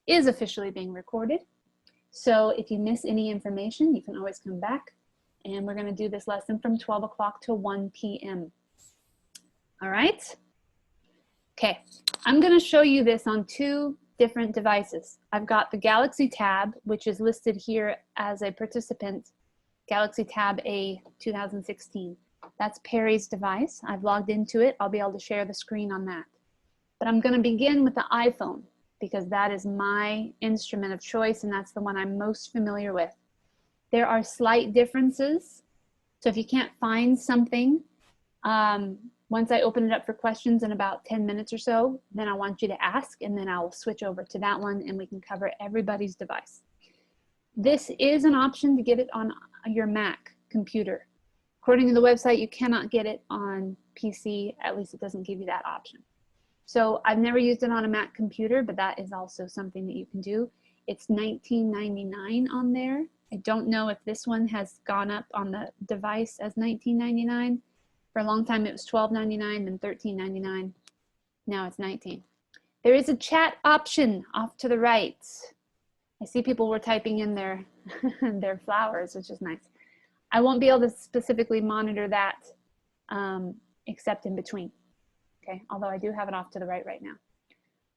is officially being recorded. So if you miss any information, you can always come back. And we're going to do this lesson from 12 o'clock to 1 p.m. All right? Okay, I'm going to show you this on 2 different devices. I've got the Galaxy Tab, which is listed here as a participant, Galaxy Tab A 2016. That's Perry's device. I've logged into it. I'll be able to share the screen on that. But I'm going to begin with the iPhone because that is my instrument of choice and that's the one I'm most familiar with. There are slight differences. So if you can't find something, once I open it up for questions in about 10 minutes or so, then I want you to ask and then I'll switch over to that one and we can cover everybody's device. This is an option to get it on your Mac computer. According to the website, you cannot get it on PC, at least it doesn't give you that option. So I've never used it on a Mac computer, but that is also something that you can do. It's $19.99 on there. I don't know if this one has gone up on the device as $19.99. For a long time it was $12.99, then $13.99. Now it's $19. There is a chat option off to the right. I see people were typing in their, their flowers, which is nice. I won't be able to specifically monitor that except in between. Okay, although I do have it off to the right now.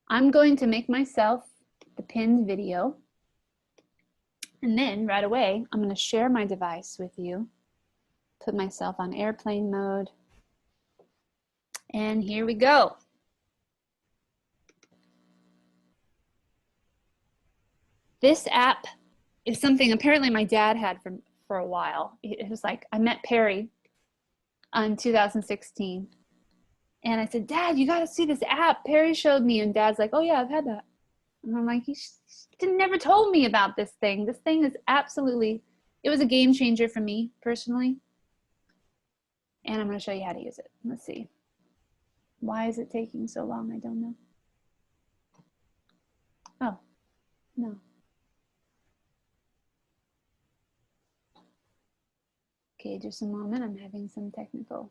I'm going to make myself the pinned video. And then right away, I'm going to share my device with you. Put myself on airplane mode. And here we go. This app is something apparently my dad had for a while. It was like, I met Perry in 2016. And I said, Dad, you got to see this app. Perry showed me. And Dad's like, oh yeah, I've had that. And I'm like, you never told me about this thing. This thing is absolutely, it was a game changer for me personally. And I'm going to show you how to use it. Let's see. Why is it taking so long? I don't know. Oh, no. Okay, just a moment. I'm having some technical.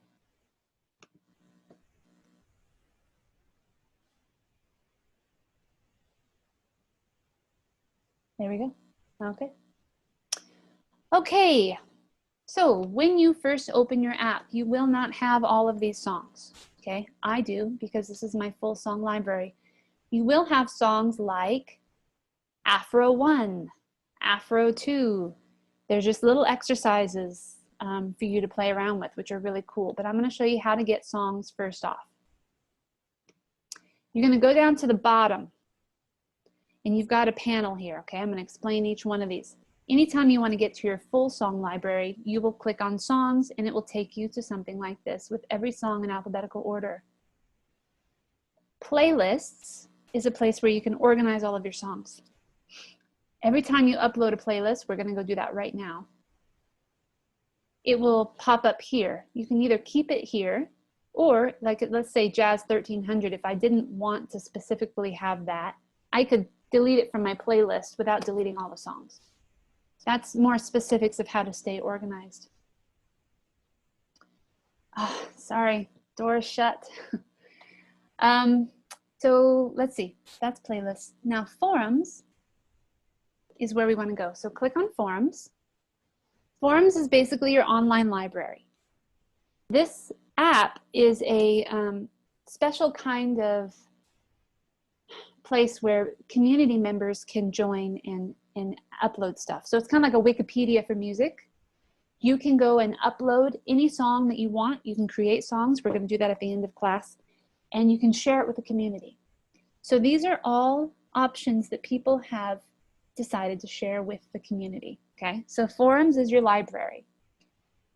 There we go. Okay. Okay. So when you first open your app, you will not have all of these songs, okay? I do because this is my full song library. You will have songs like Afro 1, Afro 2. There's just little exercises for you to play around with, which are really cool. But I'm going to show you how to get songs first off. You're going to go down to the bottom, and you've got a panel here, okay? I'm going to explain each one of these. Anytime you want to get to your full song library, you will click on songs and it will take you to something like this with every song in alphabetical order. Playlists is a place where you can organize all of your songs. Every time you upload a playlist, we're going to go do that right now, it will pop up here. You can either keep it here or like let's say Jazz 1300, if I didn't want to specifically have that, I could delete it from my playlist without deleting all the songs. That's more specifics of how to stay organized. Oh, sorry, door is shut. So let's see, that's playlists. Now forums is where we want to go. So click on forums. Forums is basically your online library. This app is a special kind of place where community members can join and upload stuff. So it's kind of like a Wikipedia for music. You can go and upload any song that you want. You can create songs. We're going to do that at the end of class. And you can share it with the community. So these are all options that people have decided to share with the community. Okay, so forums is your library.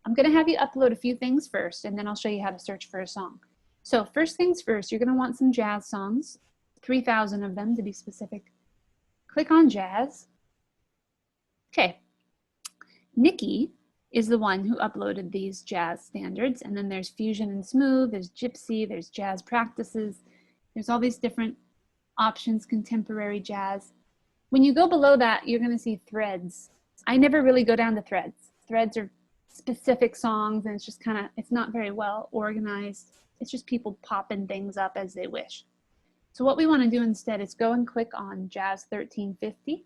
I'm going to have you upload a few things first, and then I'll show you how to search for a song. So first things first, you're going to want some jazz songs, 3,000 of them to be specific. Click on jazz. Okay, Nikki is the one who uploaded these jazz standards, and then there's fusion and smooth, there's gypsy, there's jazz practices, there's all these different options, contemporary jazz. When you go below that, you're going to see threads. I never really go down to threads. Threads are specific songs, and it's just kind of, it's not very well organized. It's just people popping things up as they wish. So what we want to do instead is go and click on Jazz 1350.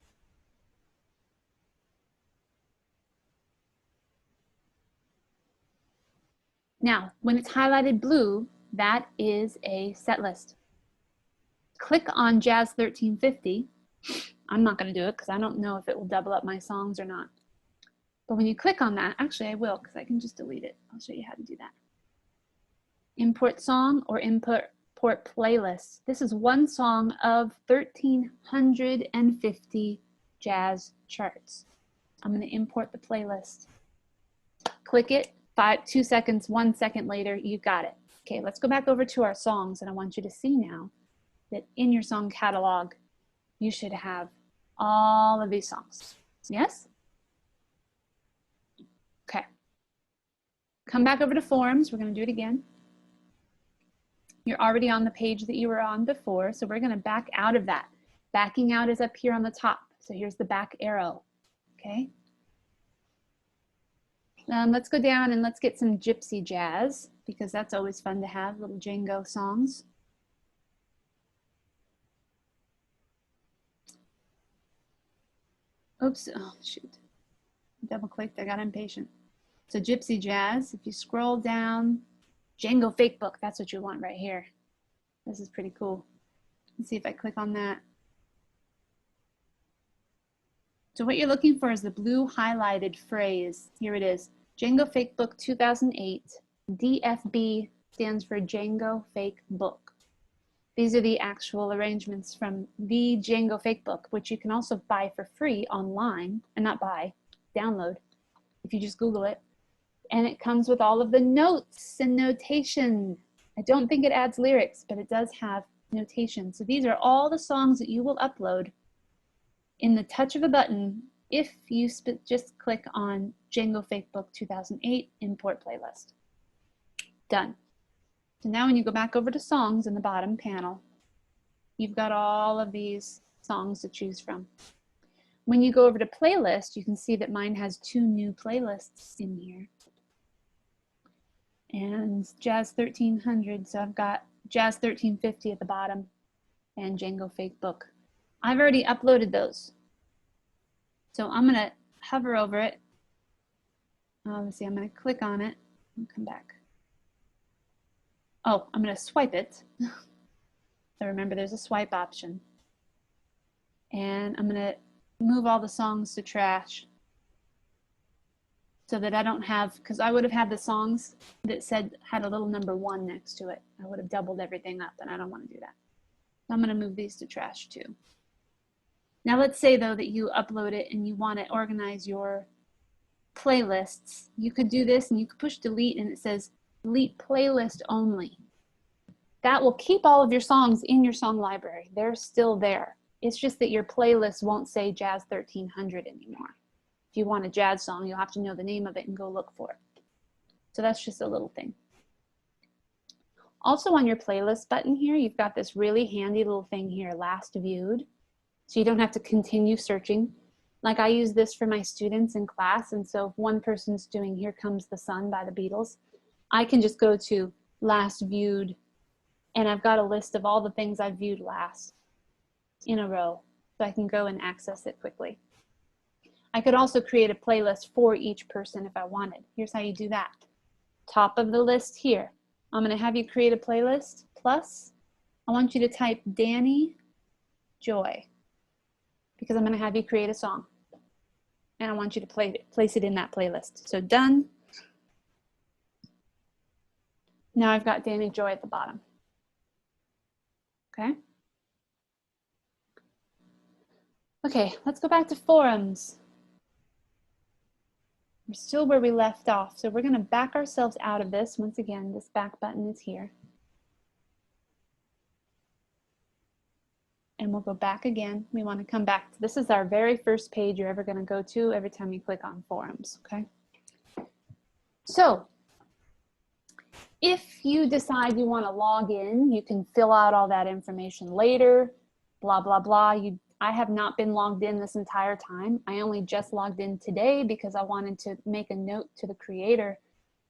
Now, when it's highlighted blue, that is a set list. Click on Jazz 1350. I'm not going to do it because I don't know if it will double up my songs or not. But when you click on that, actually I will because I can just delete it. I'll show you how to do that. Import song or import playlist. This is one song of 1,350 jazz charts. I'm going to import the playlist. Click it, 2 seconds, 1 second later, you got it. Okay, let's go back over to our songs, and I want you to see now that in your song catalog, you should have all of these songs. Yes? Okay. Come back over to forums. We're going to do it again. You're already on the page that you were on before, so we're going to back out of that. Backing out is up here on the top. So here's the back arrow. Okay. Let's go down and let's get some gypsy jazz, because that's always fun to have, little Django songs. Oops, oh shoot. Double clicked, I got impatient. So gypsy jazz, if you scroll down, Django fake book, that's what you want right here. This is pretty cool. Let's see if I click on that. So what you're looking for is the blue highlighted phrase. Here it is. Django Fake Book 2008. DFB stands for Django Fake Book. These are the actual arrangements from the Django Fake Book, which you can also buy for free online, and not buy, download, if you just Google it. And it comes with all of the notes and notation. I don't think it adds lyrics, but it does have notation. So these are all the songs that you will upload in the touch of a button if you just click on Django Fake Book 2008 Import Playlist. Done. So now when you go back over to songs in the bottom panel, you've got all of these songs to choose from. When you go over to playlist, you can see that mine has 2 new playlists in here. And Jazz 1300, so I've got Jazz 1350 at the bottom and Django Fake Book. I've already uploaded those. So I'm gonna hover over it. Let's see, I'm gonna click on it and come back. Oh, I'm gonna swipe it. So remember there's a swipe option. And I'm gonna move all the songs to trash so that I don't have, because I would have had the songs that had a little number 1 next to it. I would have doubled everything up, and I don't want to do that. So I'm going to move these to trash too. Now let's say though that you upload it and you want to organize your playlists. You could do this and you could push delete and it says delete playlist only. That will keep all of your songs in your song library. They're still there. It's just that your playlist won't say Jazz 1300 anymore. If you want a jazz song, you'll have to know the name of it and go look for it. So that's just a little thing. Also on your playlist button here, you've got this really handy little thing here, last viewed. So you don't have to continue searching. Like I use this for my students in class, and so if one person's doing Here Comes the Sun by the Beatles, I can just go to last viewed, and I've got a list of all the things I've viewed last in a row, so I can go and access it quickly. I could also create a playlist for each person if I wanted. Here's how you do that. Top of the list here. I'm going to have you create a playlist, plus I want you to type Dani Joy, because I'm going to have you create a song. And I want you to place it in that playlist. So done. Now I've got Dani Joy at the bottom. Okay. Okay, let's go back to forums. We're still where we left off. So we're going to back ourselves out of this. Once again, this back button is here. And we'll go back again. We want to come back to, this is our very first page you're ever going to go to every time you click on forums, okay? So if you decide you want to log in, you can fill out all that information later, blah, blah, blah. I have not been logged in this entire time. I only just logged in today because I wanted to make a note to the creator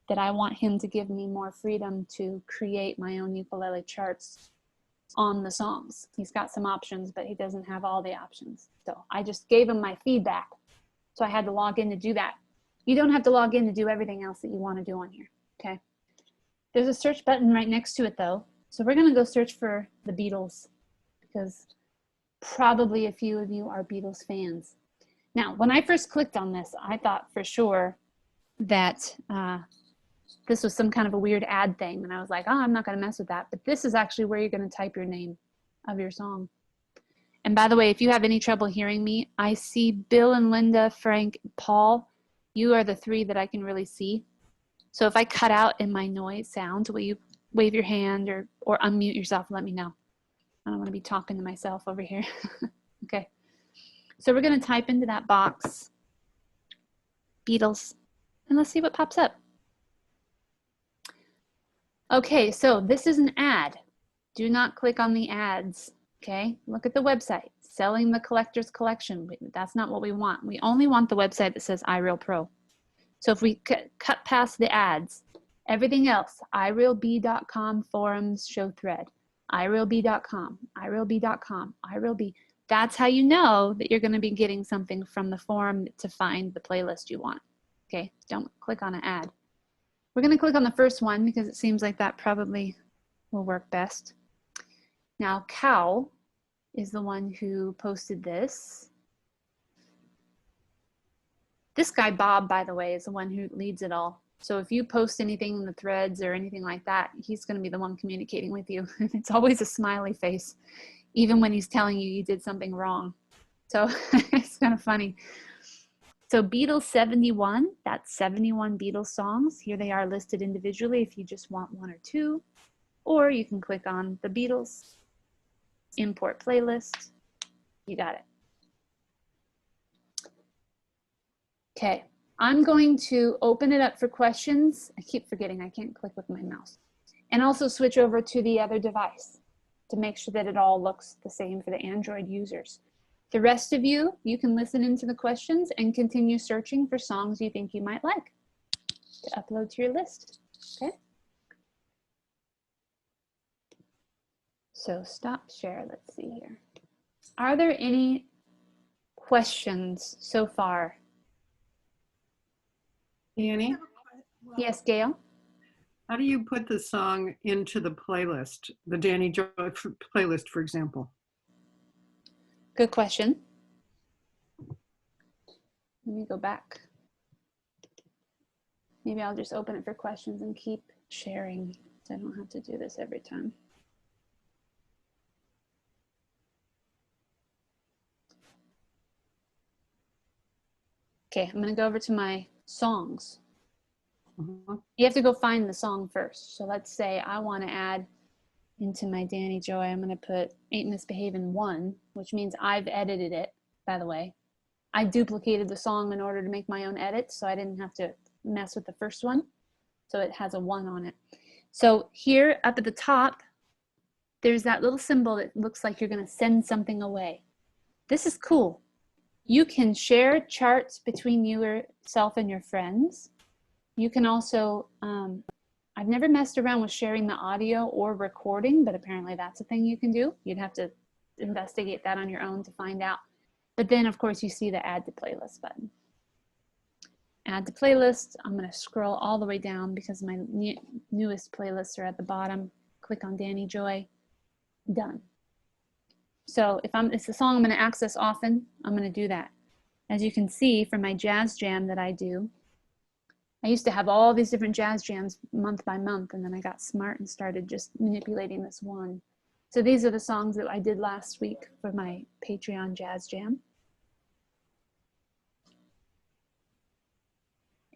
that I want him to give me more freedom to create my own ukulele charts on the songs. He's got some options, but he doesn't have all the options. So I just gave him my feedback. So I had to log in to do that. You don't have to log in to do everything else that you want to do on here, okay? There's a search button right next to it though. So we're gonna go search for the Beatles because probably a few of you are Beatles fans. Now, when I first clicked on this, I thought for sure that this was some kind of a weird ad thing. And I was like, oh, I'm not gonna mess with that. But this is actually where you're gonna type your name of your song. And by the way, if you have any trouble hearing me, I see Bill and Linda, Frank, Paul. You are the three that I can really see. So if I cut out in my noise sound, will you wave your hand or unmute yourself and let me know? I don't want to be talking to myself over here. Okay. So we're going to type into that box, Beatles, and let's see what pops up. Okay, so this is an ad. Do not click on the ads, okay? Look at the website, selling the collector's collection. That's not what we want. We only want the website that says iReal Pro. So if we cut past the ads, everything else, iRealB.com forums show thread, iRealB.com, iRealB.com, iRealB. That's how you know that you're going to be getting something from the forum to find the playlist you want. Okay, don't click on an ad. We're going to click on the first one because it seems like that probably will work best. Now, Cow is the one who posted this. This guy, Bob, by the way, is the one who leads it all. So if you post anything in the threads or anything like that, he's going to be the one communicating with you. It's always a smiley face, even when he's telling you you did something wrong. So it's kind of funny. So Beatles 71, that's 71 Beatles songs. Here they are listed individually if you just want one or two. Or you can click on the Beatles, import playlist. You got it. Okay, I'm going to open it up for questions. I keep forgetting I can't click with my mouse. And also switch over to the other device to make sure that it all looks the same for the Android users. The rest of you, you can listen into the questions and continue searching for songs you think you might like to upload to your list, okay? So stop share, let's see here. Are there any questions so far? Dani? Yes, Gail? How do you put the song into the playlist, the Dani Joy playlist, for example? Good question. Let me go back. Maybe I'll just open it for questions and keep sharing so I don't have to do this every time. Okay, I'm gonna go over to my songs. You have to go find the song first. So let's say I want to add into my Dani Joy, I'm going to put Ain't Misbehavin' 1, which means I've edited it, by the way. I duplicated the song in order to make my own edits, so I didn't have to mess with the first one. So it has a 1 on it. So here up at the top, there's that little symbol that looks like you're going to send something away. This is cool. You can share charts between yourself and your friends. You can also, I've never messed around with sharing the audio or recording, but apparently that's a thing you can do. You'd have to investigate that on your own to find out. But then of course you see the add to playlist button. Add to playlist, I'm gonna scroll all the way down because my newest playlists are at the bottom. Click on Dani Joy, done. So if it's a song I'm gonna access often, I'm gonna do that. As you can see from my jazz jam that I do, I used to have all these different jazz jams month by month, and then I got smart and started just manipulating this one. So these are the songs that I did last week for my Patreon jazz jam.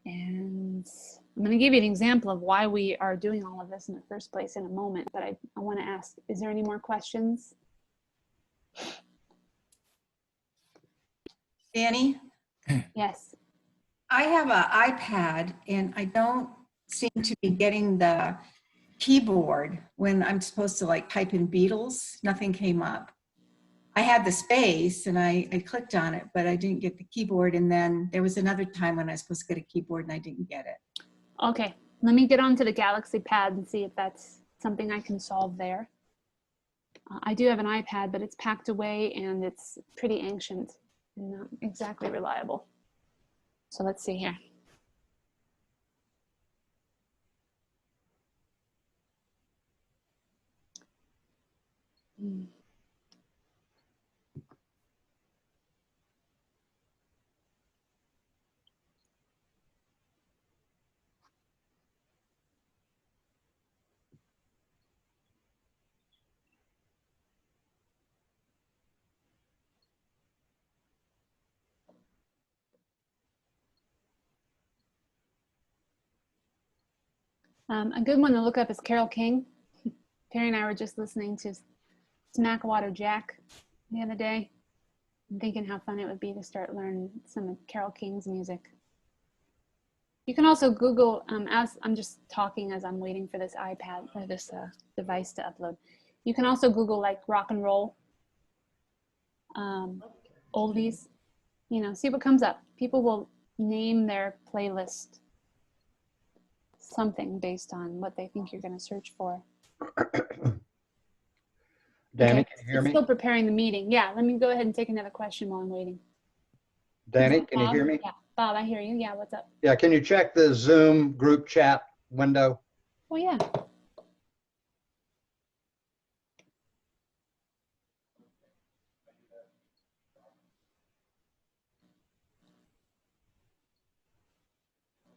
And I'm going to give you an example of why we are doing all of this in the first place in a moment, but I want to ask, is there any more questions? Dani? Yes. I have an iPad and I don't seem to be getting the keyboard when I'm supposed to like type in Beatles. Nothing came up. I had the space and I clicked on it, but I didn't get the keyboard. And then there was another time when I was supposed to get a keyboard and I didn't get it. Okay, let me get onto the Galaxy Pad and see if that's something I can solve there. I do have an iPad, but it's packed away and it's pretty ancient and not exactly reliable. So let's see here. A good one to look up is Carole King. Perry and I were just listening to Smackwater Jack the other day. I'm thinking how fun it would be to start learning some of Carole King's music. You can also Google, as I'm just talking as I'm waiting for this iPad or this device to upload. You can also Google like rock and roll, oldies, you know, see what comes up. People will name their playlist something based on what they think you're going to search for. Dani, Okay. can you hear me? Still preparing the meeting. Yeah, let me go ahead and take another question while I'm waiting. Dani, can you hear me? Yeah, Bob, I hear you. Yeah, what's up? Yeah, can you check the Zoom group chat window? Oh, yeah.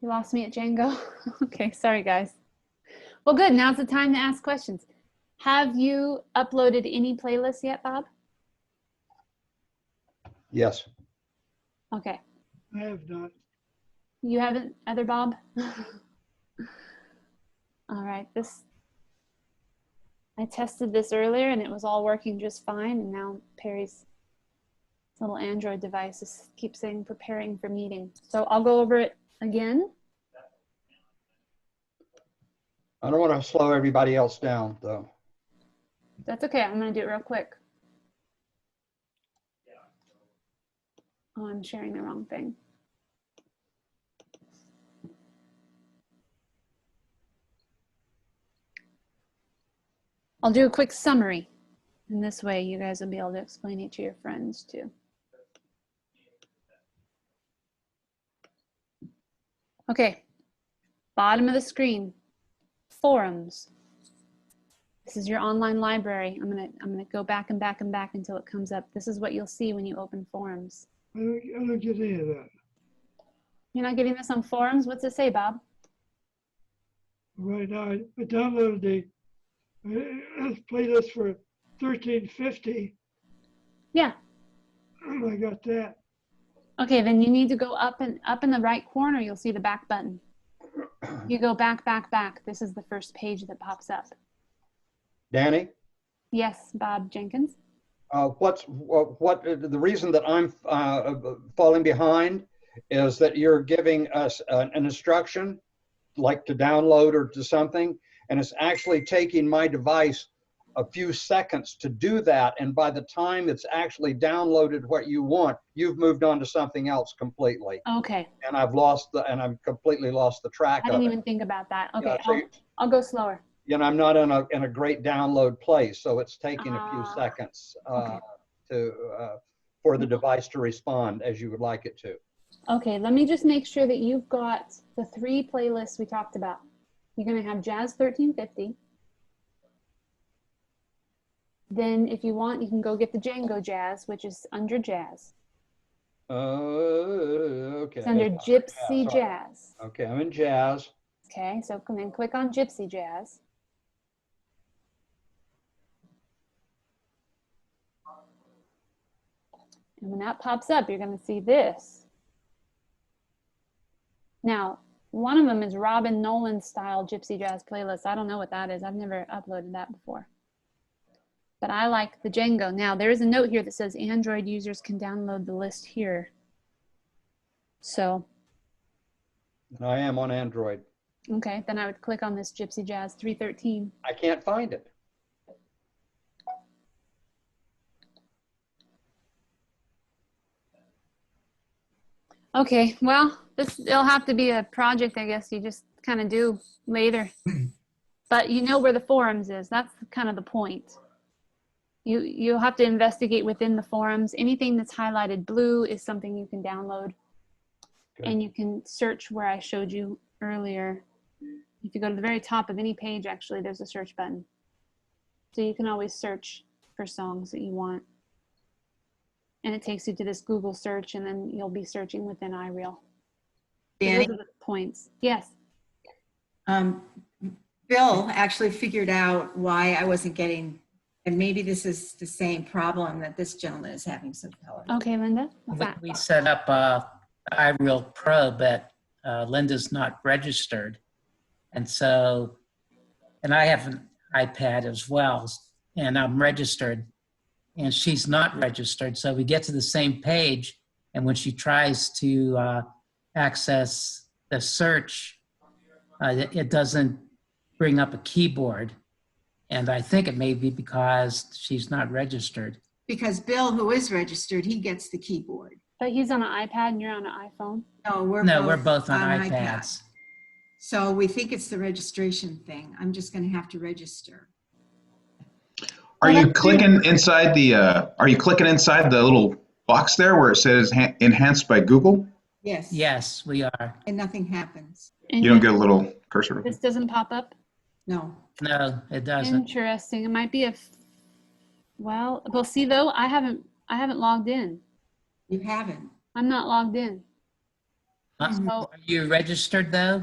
You lost me at Django. Okay, sorry, guys. Well, good. Now's the time to ask questions. Have you uploaded any playlists yet, Bob? Yes. Okay. I have not. You haven't, other Bob? All right. I tested this earlier and it was all working just fine. And now Perry's little Android device keeps saying preparing for meeting. So I'll go over it again. I don't want to slow everybody else down, though. That's okay. I'm going to do it real quick. Oh, I'm sharing the wrong thing. I'll do a quick summary. And this way you guys will be able to explain it to your friends too. Okay, bottom of the screen, forums. This is your online library. I'm gonna go back and back and back until it comes up. This is what you'll see when you open forums. I don't get any of that. You're not getting this on forums? What's it say, Bob? Right now, I downloaded the playlist for 1350. Yeah. I got that. Okay, then you need to go up in the right corner, you'll see the back button. You go back, back, back. This is the first page that pops up. Dani, Yes, Bob Jenkins. the reason that I'm falling behind is that you're giving us an instruction, like to download or to something, and it's actually taking my device a few seconds to do that. And by the time it's actually downloaded what you want, you've moved on to something else completely. Okay. And I've completely lost the track I of didn't it. even think about that. Okay, Yeah, so I'll go slower. you know, I'm not in a great download place, so it's taking a few seconds okay. For the device to respond as you would like it to. Okay, let me just make sure that you've got the 3 playlists we talked about. You're going to have Jazz 1350. Then if you want, you can go get the Django Jazz, which is under Jazz. Okay. It's under Gypsy Jazz. Okay, I'm in Jazz. Okay, so come in, click on Gypsy Jazz. And when that pops up, you're going to see this. Now, one of them is Robin Nolan style Gypsy Jazz playlist. I don't know what that is. I've never uploaded that before. But I like the Django. Now, there is a note here that says Android users can download the list here. So. I am on Android. Okay, then I would click on this Gypsy Jazz 313. I can't find it. Okay, well, it'll have to be a project, I guess, you just kind of do later. But you know where the forums is. That's kind of the point. You'll have to investigate within the forums. Anything that's highlighted blue is something you can download. Okay. And you can search where I showed you earlier. If you go to the very top of any page, actually, there's a search button. So you can always search for songs that you want. And it takes you to this Google search, and then you'll be searching within iReal. Danny, Those are the points. Yes. Bill actually figured out why I wasn't getting, and maybe this is the same problem that this gentleman is having. So tell her. Okay, Linda. What's that? We set up iReal Pro, but Linda's not registered. And so, and I have an iPad as well, and I'm registered, and she's not registered. So we get to the same page, and when she tries to access the search, it doesn't bring up a keyboard. And I think it may be because she's not registered. Because Bill, who is registered, he gets the keyboard. But he's on an iPad and you're on an iPhone. No, We're both on iPad. iPads. So we think it's the registration thing. I'm just going to have to register. Are you clicking inside the little box there where it says enhanced by Google? Yes. Yes, we are. And nothing happens. And You don't get a little cursor? this doesn't pop up? No. No, it doesn't. Interesting. It might be a, well, we'll see though. I haven't logged in. You haven't. I'm not logged in. So, Are you registered though?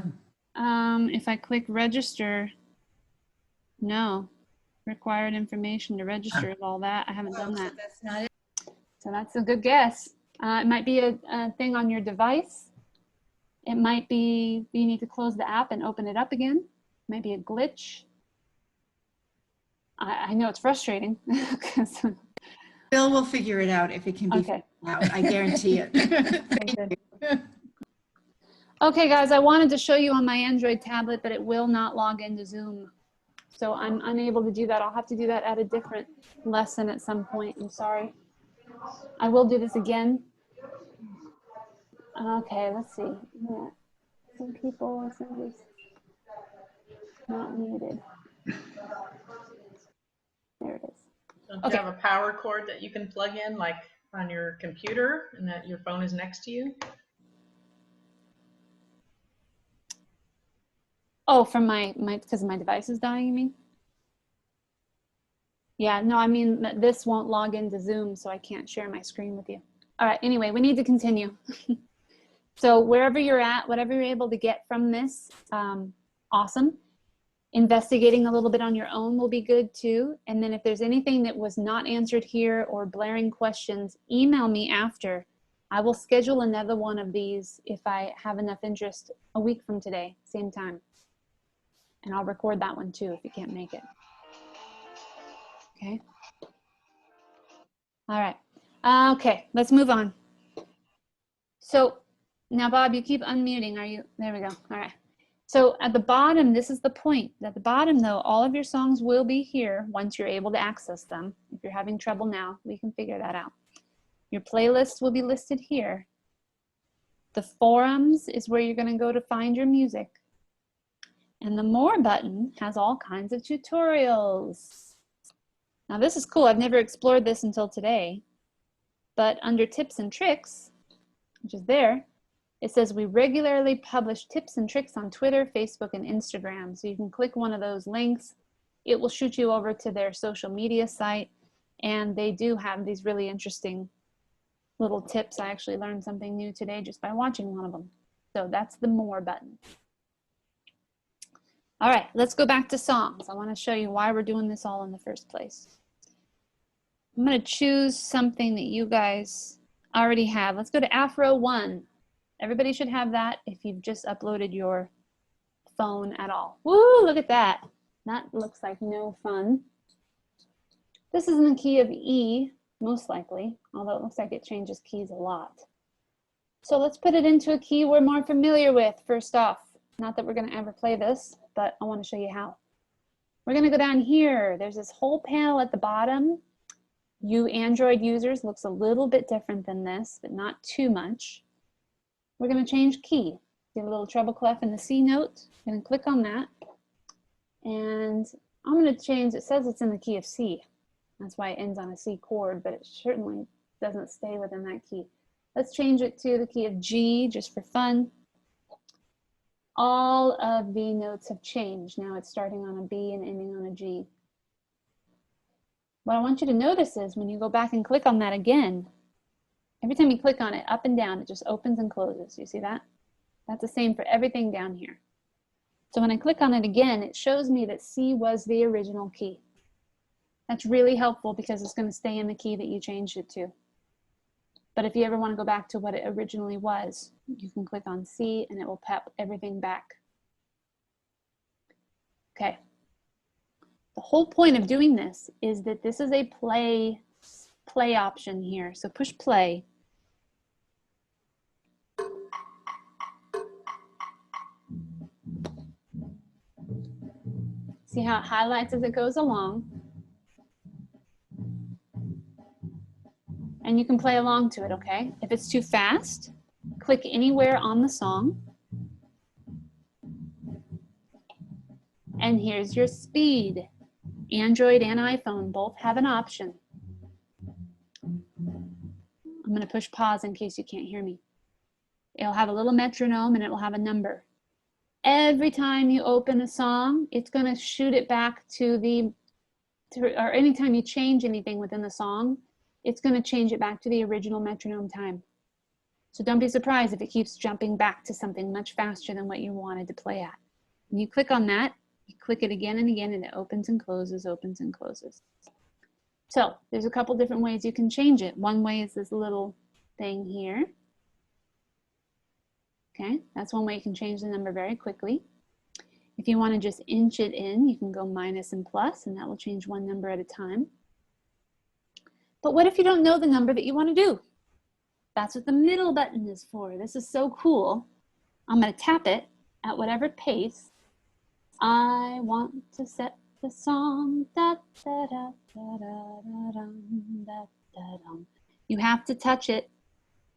if I click register, no. Required information to register of all that. I haven't done that. That's not it. So that's a good guess. It might be a thing on your device. It might be you need to close the app and open it up again. It might be a glitch. I know it's frustrating. Bill will figure it out if it can be Okay. figured out. I guarantee it. Thank you. Okay, guys, I wanted to show you on my Android tablet, but it will not log into Zoom. So I'm unable to do that. I'll have to do that at a different lesson at some point. I'm sorry. I will do this again. Okay, let's see. Yeah. Some people, somebody's not muted. There it is. Don't Okay. you have a power cord that you can plug in, like on your computer, and that your phone is next to you? Oh, from my because my device is dying, you mean? Yeah, no, I mean this won't log into Zoom, so I can't share my screen with you. All right, anyway, we need to continue. So wherever you're at, whatever you're able to get from this, awesome. Investigating a little bit on your own will be good too. And then if there's anything that was not answered here or blaring questions, email me after. I will schedule another one of these if I have enough interest a week from today, same time. And I'll record that one too if you can't make it. Okay. All right. Okay, let's move on. So now, Bob, you keep unmuting. Are you? There we go. All right. So at the bottom, this is the point. At the bottom, though, all of your songs will be here once you're able to access them. If you're having trouble now, we can figure that out. Your playlists will be listed here. The forums is where you're going to go to find your music. And the More button has all kinds of tutorials. Now, this is cool. I've never explored this until today. But under Tips and Tricks, which is there, it says we regularly publish tips and tricks on Twitter, Facebook, and Instagram. So you can click one of those links. It will shoot you over to their social media site. And they do have these really interesting little tips. I actually learned something new today just by watching one of them. So that's the More button. All right, let's go back to songs. I want to show you why we're doing this all in the first place. I'm going to choose something that you guys already have. Let's go to Afro 1. Everybody should have that if you've just uploaded your phone at all. Woo, look at that. That looks like no fun. This is in the key of E, most likely, although it looks like it changes keys a lot. So let's put it into a key we're more familiar with first off. Not that we're going to ever play this, but I want to show you how. We're going to go down here. There's this whole panel at the bottom. You Android users, looks a little bit different than this, but not too much. We're going to change key. You have a little treble clef in the C note. I'm going to click on that. And I'm going to change, it says it's in the key of C. That's why it ends on a C chord, but it certainly doesn't stay within that key. Let's change it to the key of G just for fun. All of the notes have changed. Now it's starting on a B and ending on a G. What I want you to notice is when you go back and click on that again, every time you click on it, up and down, it just opens and closes. You see that? That's the same for everything down here. So when I click on it again, it shows me that C was the original key. That's really helpful because it's going to stay in the key that you changed it to. But if you ever want to go back to what it originally was, you can click on C and it will pop everything back. Okay. The whole point of doing this is that this is a play option here. So push play. See how it highlights as it goes along. And you can play along to it, okay? If it's too fast, click anywhere on the song. And here's your speed. Android and iPhone both have an option. I'm going to push pause in case you can't hear me. It'll have a little metronome and it will have a number. Every time you open a song, it's going to shoot it back to the, or anytime you change anything within the song, it's going to change it back to the original metronome time. So don't be surprised if it keeps jumping back to something much faster than what you wanted to play at. When you click on that, you click it again and again, and it opens and closes, opens and closes. So there's a couple different ways you can change it. One way is this little thing here. Okay, that's one way you can change the number very quickly. If you want to just inch it in, you can go minus and plus, and that will change one number at a time. But what if you don't know the number that you want to do? That's what the middle button is for. This is so cool. I'm going to tap it at whatever pace I want to set the song. Da, da, da, da, da, da, da, da, da. You have to touch it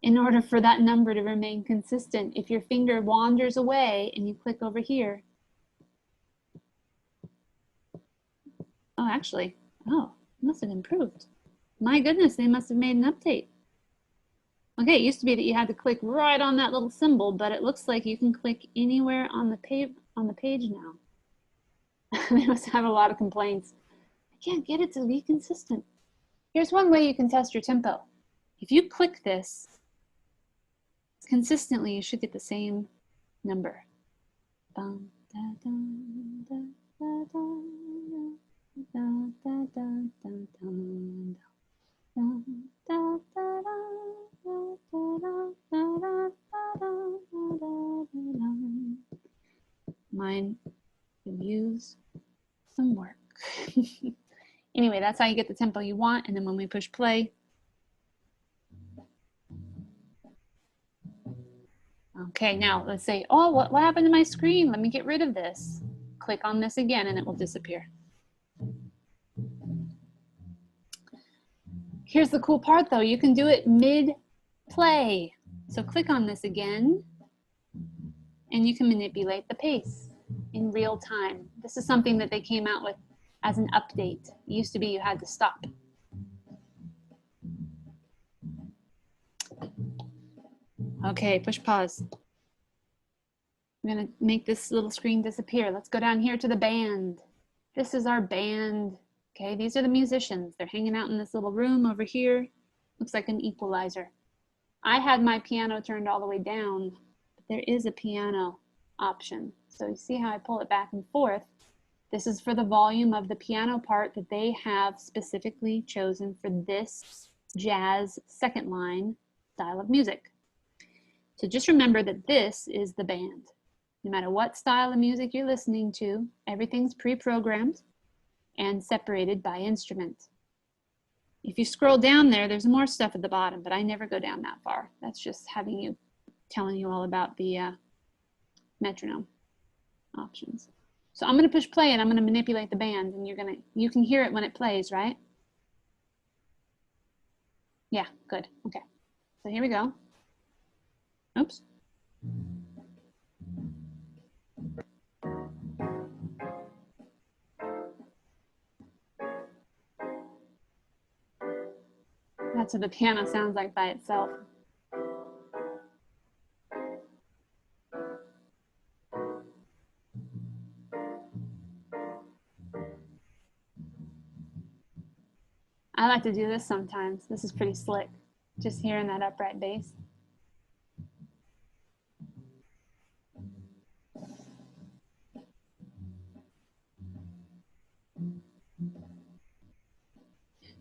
in order for that number to remain consistent. If your finger wanders away and you click over here. Oh, actually, oh, it must have improved. My goodness, they must have made an update. Okay, it used to be that you had to click right on that little symbol, but it looks like you can click anywhere on the page now. They must have a lot of complaints. I can't get it to be consistent. Here's one way you can test your tempo. If you click this consistently, you should get the same number. Bum, da, da, da, da, da, da, da, da, da, da. Mine could use some work. Anyway, that's how you get the tempo you want, and then when we push play, okay, now let's say, oh, what happened to my screen? Let me get rid of this. Click on this again and it will disappear. Here's the cool part though, you can do it mid-play. So click on this again and you can manipulate the pace in real time. This is something that they came out with as an update. It used to be you had to stop. Okay, push pause. I'm gonna make this little screen disappear. Let's go down here to the band. This is our band. Okay, these are the musicians. They're hanging out in this little room over here. Looks like an equalizer. I had my piano turned all the way down, but there is a piano option. So you see how I pull it back and forth. This is for the volume of the piano part that they have specifically chosen for this jazz second line style of music. So just remember that this is the band. No matter what style of music you're listening to, everything's pre-programmed and separated by instrument. If you scroll down there, there's more stuff at the bottom, but I never go down that far. That's just telling you all about the metronome options. So I'm gonna push play and I'm gonna manipulate the band, and you can hear it when it plays, right? Yeah, good, okay. So here we go. Oops. That's what the piano sounds like by itself. I like to do this sometimes. This is pretty slick, just hearing that upright bass.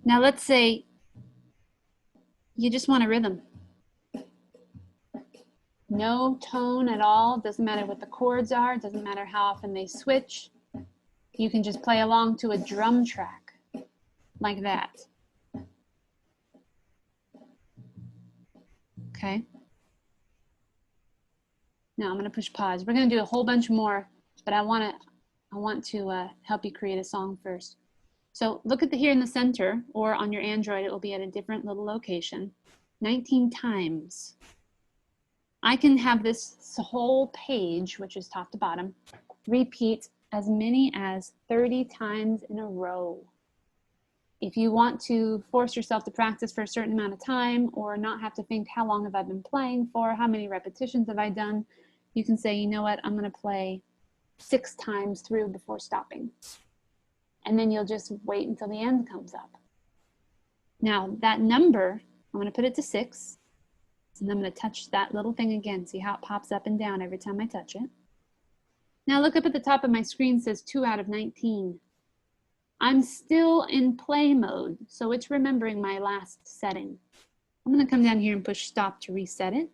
Now let's say you just want a rhythm. No tone at all, doesn't matter what the chords are, doesn't matter how often they switch. You can just play along to a drum track like that. Okay. Now I'm going to push pause. We're going to do a whole bunch more, but I want to help you create a song first. So look at here in the center, or on your Android, it will be at a different little location. 19 times. I can have this whole page, which is top to bottom, repeat as many as 30 times in a row. If you want to force yourself to practice for a certain amount of time, or not have to think, how long have I been playing for, how many repetitions have I done, you can say, you know what, I'm going to play 6 times through before stopping. And then you'll just wait until the end comes up. Now that number, I'm going to put it to 6. And I'm going to touch that little thing again. See how it pops up and down every time I touch it. Now look up at the top of my screen, it says 2 out of 19. I'm still in play mode, so it's remembering my last setting. I'm going to come down here and push stop to reset it.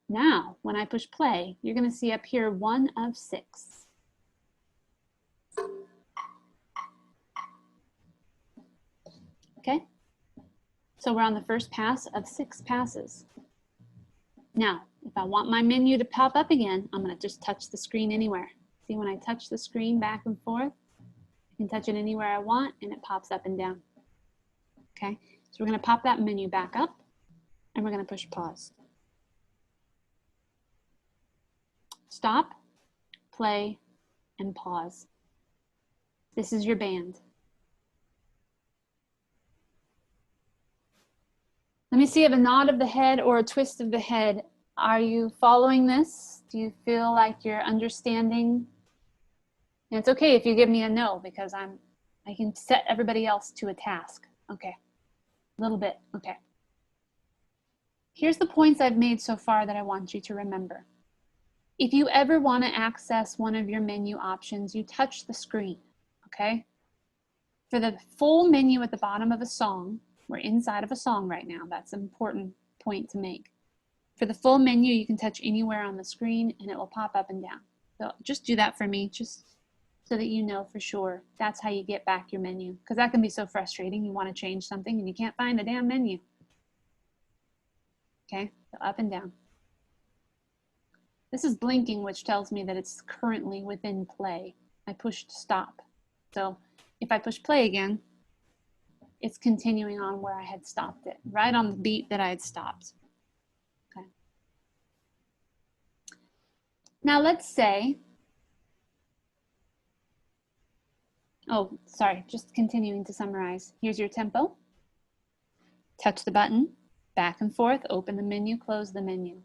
Now, when I push play, you're going to see up here 1 of 6. Okay? So we're on the first pass of 6 passes. Now, if I want my menu to pop up again, I'm going to just touch the screen anywhere. See, when I touch the screen back and forth, I can touch it anywhere I want and it pops up and down. Okay, so we're going to pop that menu back up and we're going to push pause. Stop, play, and pause. This is your band. Let me see if a nod of the head or a twist of the head. Are you following this? Do you feel like you're understanding? And it's okay if you give me a no, because I can set everybody else to a task. Okay, a little bit, okay. Here's the points I've made so far that I want you to remember. If you ever want to access one of your menu options, you touch the screen, okay? For the full menu at the bottom of a song, we're inside of a song right now. That's an important point to make. For the full menu, you can touch anywhere on the screen and it will pop up and down. So just do that for me, just so that you know for sure. That's how you get back your menu, because that can be so frustrating. You want to change something and you can't find the damn menu. Okay, so up and down. This is blinking, which tells me that it's currently within play. I pushed stop. So if I push play again, it's continuing on where I had stopped it, right on the beat that I had stopped. Okay. Now let's say, oh, sorry, just continuing to summarize. Here's your tempo. Touch the button, back and forth, open the menu, close the menu.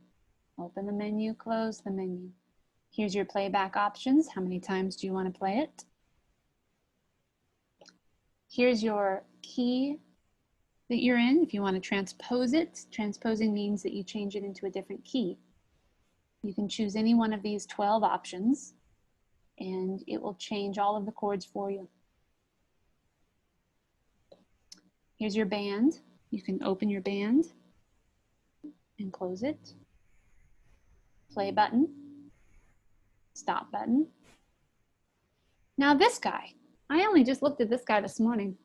Open the menu, close the menu. Here's your playback options. How many times do you want to play it? Here's your key that you're in. If you want to transpose it, transposing means that you change it into a different key. You can choose any one of these 12 options and it will change all of the chords for you. Here's your band. You can open your band and close it. Play button, stop button. Now this guy, I only just looked at this guy this morning.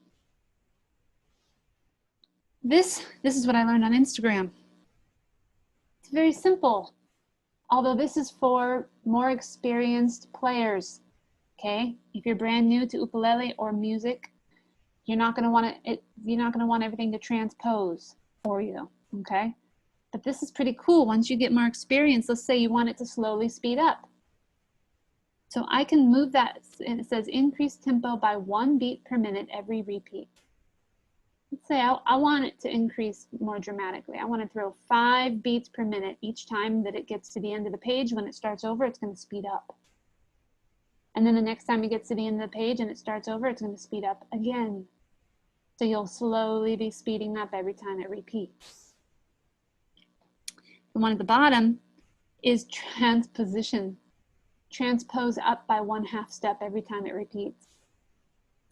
This is what I learned on Instagram. It's very simple, although this is for more experienced players, okay? If you're brand new to ukulele or music, you're not gonna want everything to transpose for you, okay? But this is pretty cool. Once you get more experience, let's say you want it to slowly speed up. So I can move that, and it says increase tempo by 1 beat per minute every repeat. let's say I want it to increase more dramatically. I want to throw 5 beats per minute each time that it gets to the end of the page. When it starts over, it's going to speed up. And then the next time it gets to the end of the page and it starts over, it's going to speed up again. So you'll slowly be speeding up every time it repeats. The one at the bottom is transposition. Transpose up by 1/2 step every time it repeats.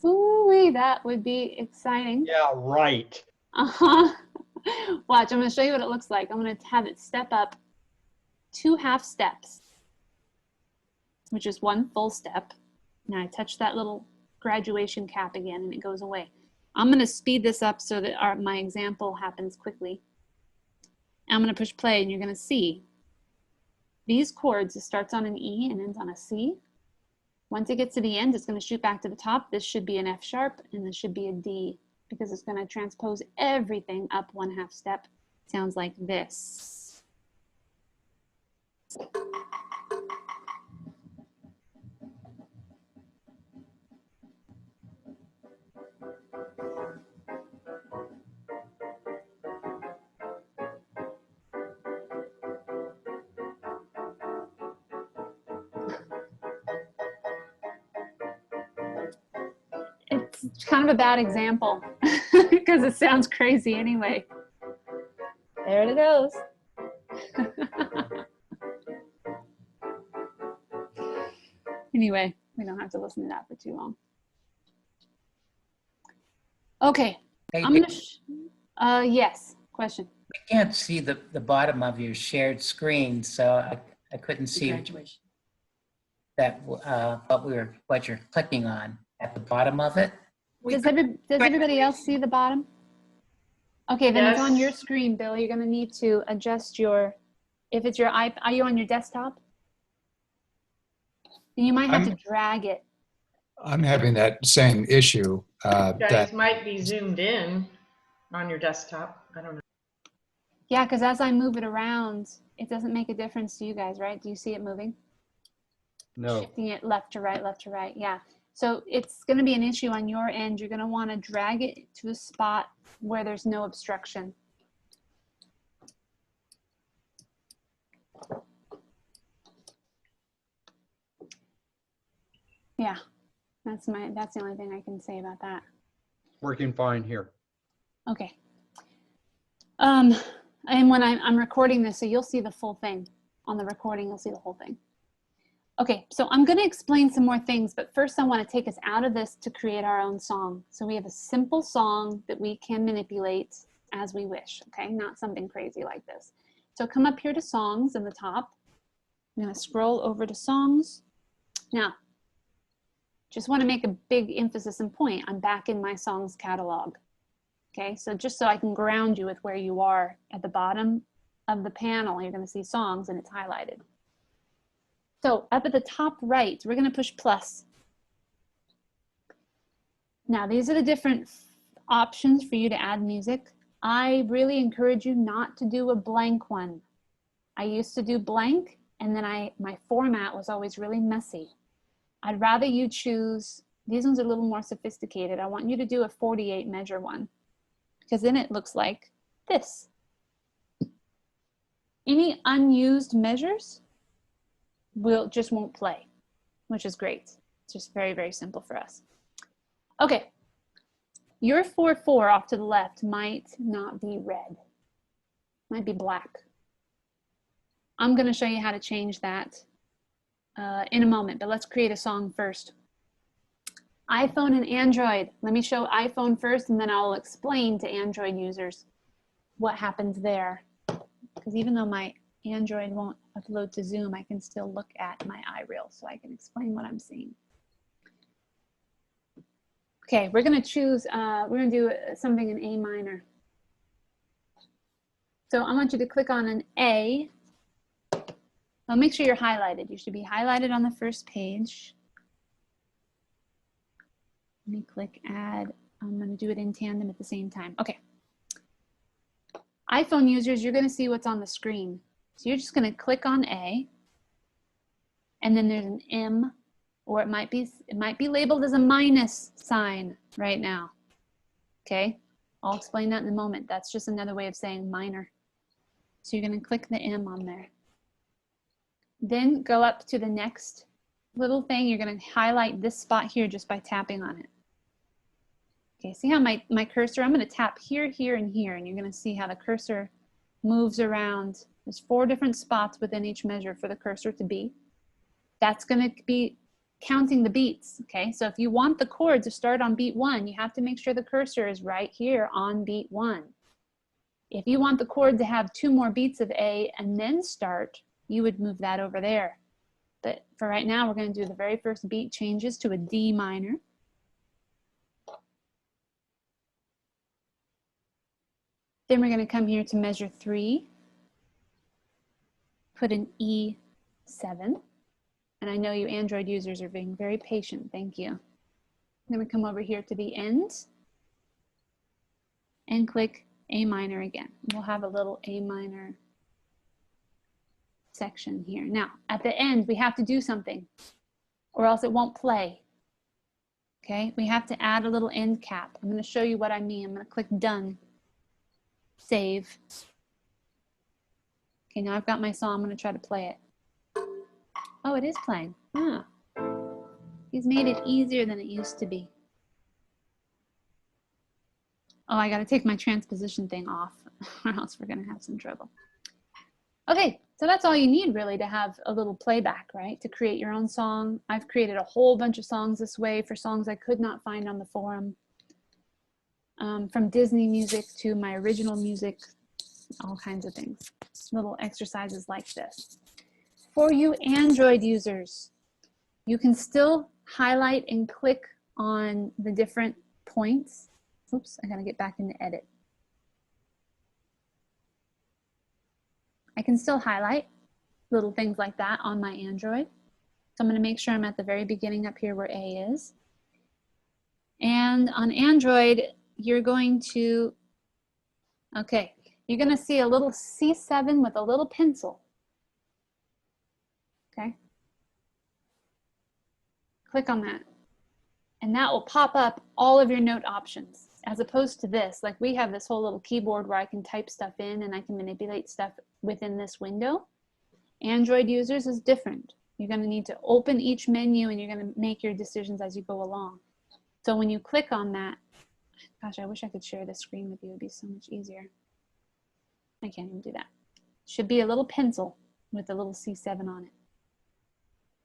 Ooh, that would be exciting. Yeah, right. Uh-huh. Watch, I'm going to show you what it looks like. I'm going to have it step up 2 half steps, which is 1 full step. Now I touch that little graduation cap again and it goes away. I'm going to speed this up so that my example happens quickly. I'm going to push play and you're going to see these chords. It starts on an E and ends on a C. Once it gets to the end, it's going to shoot back to the top. This should be an F sharp and this should be a D because it's going to transpose everything up 1/2 step. Sounds like this. It's kind of a bad example because it sounds crazy anyway. There it goes. Anyway, we don't have to listen to that for too long. Okay, Hey, I'm gonna, yes, question. we can't see the bottom of your shared screen, so I couldn't see that what you're clicking on at the bottom of it. Does everybody else see the bottom? Okay, then it's on Yes. your screen, Bill. You're gonna need to adjust your, if it's your iPad, are you on your desktop? Then you might have to drag it. I'm having that same issue. You guys That might be zoomed in on your desktop. I don't know. Yeah, because as I move it around, it doesn't make a difference to you guys, right? Do you see it moving? No. Shifting it left to right, yeah. So it's going to be an issue on your end. You're going to want to drag it to a spot where there's no obstruction. Yeah, that's the only thing I can say about that. Working fine here. Okay. And when I'm recording this, so you'll see the full thing. On the recording, you'll see the whole thing. Okay, so I'm going to explain some more things, but first I want to take us out of this to create our own song. So we have a simple song that we can manipulate as we wish, okay? Not something crazy like this. So come up here to songs in the top. I'm going to scroll over to songs. Now, just want to make a big emphasis and point. I'm back in my songs catalog. Okay, so just so I can ground you with where you are at the bottom of the panel, you're going to see songs and it's highlighted. So up at the top right, we're going to push plus. Now these are the different options for you to add music. I really encourage you not to do a blank one. I used to do blank and then my format was always really messy. I'd rather you choose, these ones are a little more sophisticated. I want you to do a 48 measure one because then it looks like this. Any unused measures just won't play, which is great. It's just very, very simple for us. Okay, your 4/4 off to the left might not be red, might be black. I'm going to show you how to change that in a moment, but let's create a song first. iPhone and Android. Let me show iPhone first, and then I'll explain to Android users what happens there. Because even though my Android won't upload to Zoom, I can still look at my iReal, so I can explain what I'm seeing. Okay, we're going to choose, we're going to do something in A minor. So I want you to click on an A. Well, make sure you're highlighted. You should be highlighted on the first page. Let me click add. I'm going to do it in tandem at the same time. Okay. iPhone users, you're going to see what's on the screen. So you're just going to click on A, and then there's an M, or it might be labeled as a minus sign right now. Okay. I'll explain that in a moment. That's just another way of saying minor. So you're going to click the M on there. Then go up to the next little thing. You're going to highlight this spot here just by tapping on it. Okay, see how my cursor, I'm going to tap here, here, and here, and you're going to see how the cursor moves around. There's 4 different spots within each measure for the cursor to be. That's going to be counting the beats, okay? So if you want the chord to start on beat 1, you have to make sure the cursor is right here on beat 1. If you want the chord to have 2 more beats of A and then start, you would move that over there. But for right now, we're going to do the very first beat changes to a D minor. Then we're going to come here to measure 3, put an E7. And I know you Android users are being very patient. Thank you. Then we come over here to the end and click A minor again. We'll have a little A minor section here. Now, at the end, we have to do something or else it won't play. Okay, we have to add a little end cap. I'm going to show you what I mean. I'm going to click done, save. Okay, now I've got my song. I'm going to try to play it. Oh, it is playing. Ah. He's made it easier than it used to be. Oh, I got to take my transposition thing off or else we're going to have some trouble. Okay, so that's all you need really to have a little playback, right? To create your own song. I've created a whole bunch of songs this way for songs I could not find on the forum. From Disney music to my original music, all kinds of things. Little exercises like this. For you Android users, you can still highlight and click on the different points. Oops, I gotta get back into edit. I can still highlight little things like that on my Android. So I'm gonna make sure I'm at the very beginning up here where A is. And on Android, you're going to, okay, you're gonna see a little C7 with a little pencil. Okay, click on that and that will pop up all of your note options as opposed to this. Like we have this whole little keyboard where I can type stuff in and I can manipulate stuff within this window. Android users is different. You're going to need to open each menu and you're going to make your decisions as you go along. So when you click on that, gosh, I wish I could share the screen with you. It would be so much easier. I can't even do that. Should be a little pencil with a little C7 on it.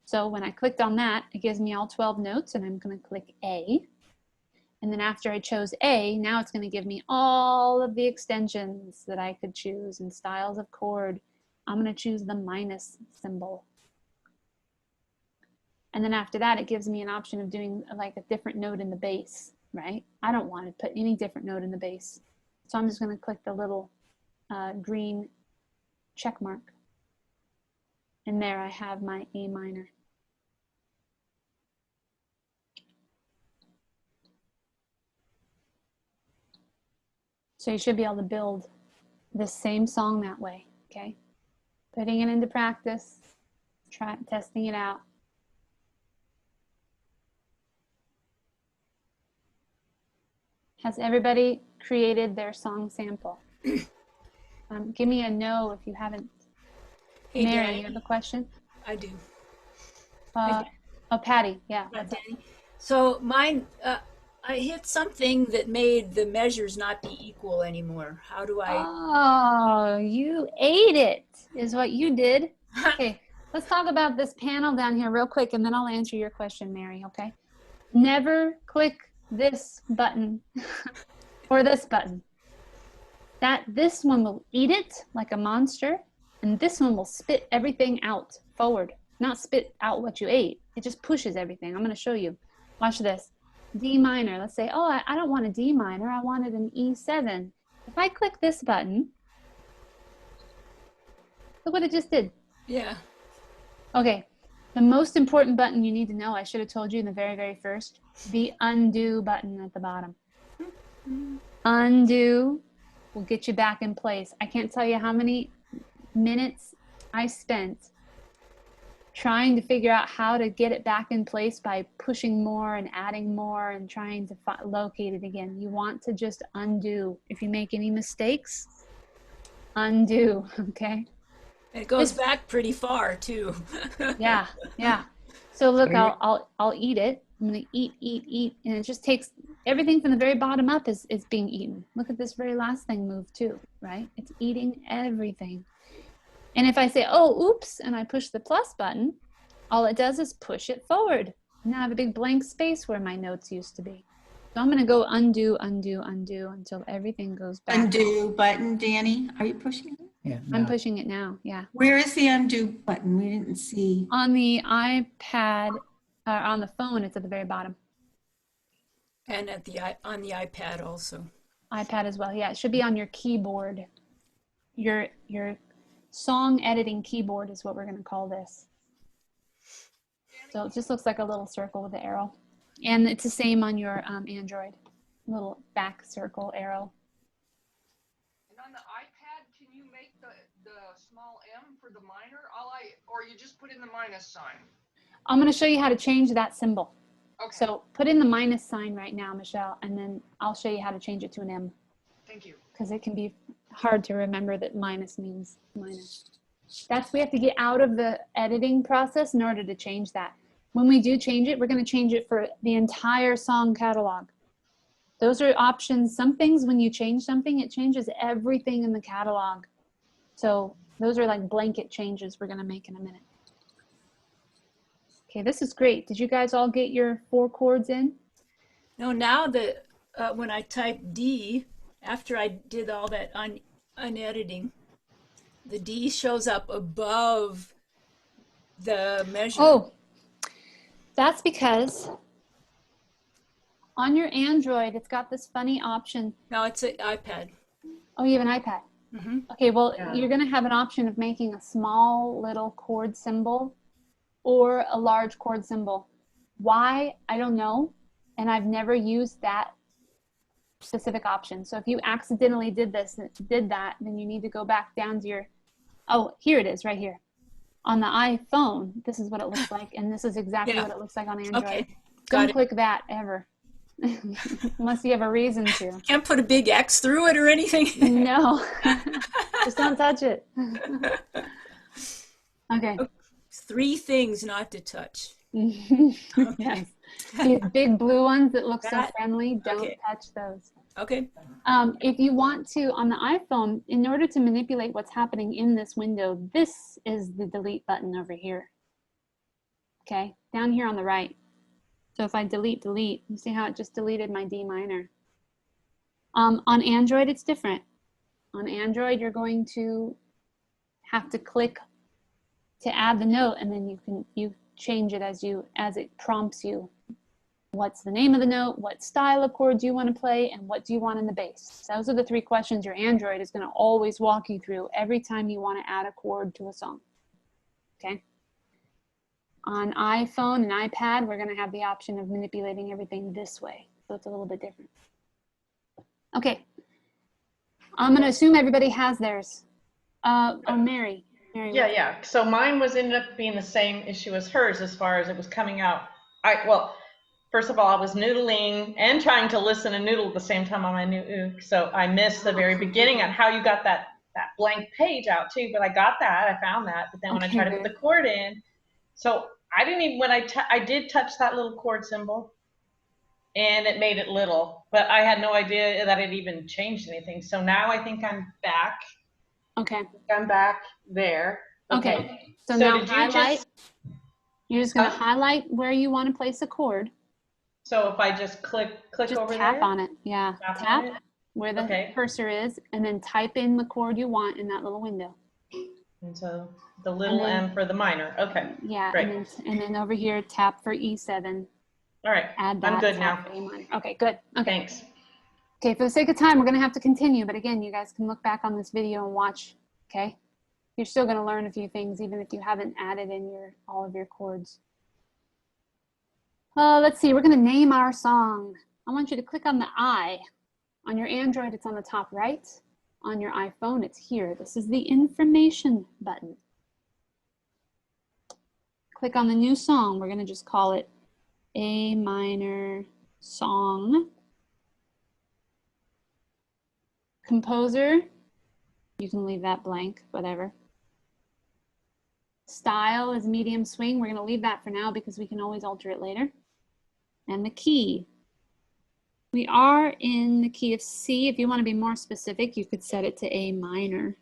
So when I clicked on that, it gives me all 12 notes and I'm going to click A. And then after I chose A, now it's going to give me all of the extensions that I could choose and styles of chord. I'm going to choose the minus symbol. And then after that, it gives me an option of doing like a different note in the bass, right? I don't want to put any different note in the bass. So I'm just going to click the little green check mark. And there I have my A minor. So you should be able to build this same song that way, okay? Putting it into practice, testing it out. Has everybody created their song sample? Give me a no if you haven't. Hey, Mary, Dani. you have a question? I do. Oh, Patty, yeah. Not Dani. So mine, I hit something that made the measures not be equal anymore. How do I? Oh, you ate it, is what you did. Okay, let's talk about this panel down here real quick, and then I'll answer your question, Mary, okay? Never click this button or this button. This one will eat it like a monster, and this one will spit everything out forward. Not spit out what you ate. It just pushes everything. I'm going to show you. Watch this. D minor. Let's say, oh, I don't want a D minor. I wanted an E7. If I click this button, look what it just did. Yeah. Okay. The most important button you need to know, I should have told you in the very, very first, the undo button at the bottom. Undo will get you back in place. I can't tell you how many minutes I spent trying to figure out how to get it back in place by pushing more and adding more and trying to locate it again. You want to just undo. If you make any mistakes, undo, okay? It goes back pretty far too. Yeah, yeah. So look, I'll eat it. I'm gonna eat, and it just takes everything from the very bottom up is being eaten. Look at this very last thing move too, right? It's eating everything. And if I say, oh, oops, and I push the plus button, all it does is push it forward. Now I have a big blank space where my notes used to be. So I'm gonna go undo, undo, undo until everything goes back. Undo button, Danny. Are you pushing it? Yeah, I'm no. pushing it now, yeah. Where is the undo button? We didn't see. On the iPad, on the phone, it's at the very bottom. And on the iPad also. iPad as well, yeah. It should be on your keyboard. Your song editing keyboard is what we're gonna call this. So it just looks like a little circle with the arrow. And it's the same on your Android, little back circle arrow. And on the iPad, can you make the small m for the minor? Or you just put in the minus sign? I'm going to show you how to change that symbol. Okay. So put in the minus sign right now, Michelle, and then I'll show you how to change it to an M. Thank you. Because it can be hard to remember that minus means minus. We have to get out of the editing process in order to change that. When we do change it, we're going to change it for the entire song catalog. Those are options. Some things, when you change something, it changes everything in the catalog. So those are like blanket changes we're going to make in a minute. Okay, this is great. Did you guys all get your 4 chords in? No, now that when I type D, after I did all that unediting, the D shows up above the measure. Oh, that's because on your Android, it's got this funny option. No, it's an iPad. Oh, you have an iPad? Mm-hmm. Okay, well, you're going to have an option of making a small little chord symbol or a large chord symbol. Why? I don't know. And I've never used that specific option. So if you accidentally did that, then you need to go back down to your, oh, here it is right here. On the iPhone, this is what it looks like. And this is exactly what it looks like on Android. Okay. Don't click that ever. Unless you have a reason to. Can't put a big X through it or anything? No. Just don't touch it. Okay. 3 things not to touch. Yes. These big blue ones that look so friendly, don't touch those. Okay. If you want to, on the iPhone, in order to manipulate what's happening in this window, this is the delete button over here. Okay, down here on the right. So if I delete, you see how it just deleted my D minor. On Android, it's different. On Android, you're going to have to click to add the note, and then you change it as it prompts you. What's the name of the note? What style of chord do you want to play? And what do you want in the bass? Those are the 3 questions your Android is going to always walk you through every time you want to add a chord to a song. Okay? On iPhone and iPad, we're going to have the option of manipulating everything this way. So it's a little bit different. Okay. I'm going to assume everybody has theirs. Mary. Yeah. So mine ended up being the same issue as hers as far as it was coming out. First of all, I was noodling and trying to listen and noodle at the same time on my new so I missed the very beginning on how you got that blank page out too, but I got that, I found that, but then when I tried to put the chord in, so I didn't even, I did touch that little chord symbol and it made it little, but I had no idea that it even changed anything. So now I think I'm back. Okay. I'm back there. Okay. So now highlight. You're just going to highlight where you want to place a chord. So if I just click over there? Just tap on it. Yeah. Tap where the cursor is, and then type in the chord you want in that little window. And so the little M for the minor. Okay. Yeah. Great. And then over here, tap for E7. All right. Add that. I'm good now. For A minor. Okay, good. Okay. Thanks. Okay, for the sake of time, we're going to have to continue. But again, you guys can look back on this video and watch. Okay. You're still going to learn a few things, even if you haven't added in all of your chords. Let's see, we're going to name our song. I want you to click on the I. On your Android, it's on the top right. On your iPhone, it's here. This is the information button. click on the new song. We're going to just call it A minor song. Composer, you can leave that blank, whatever. Style is medium swing. We're going to leave that for now because we can always alter it later. And the key. We are in the key of C. If you want to be more specific, you could set it to A minor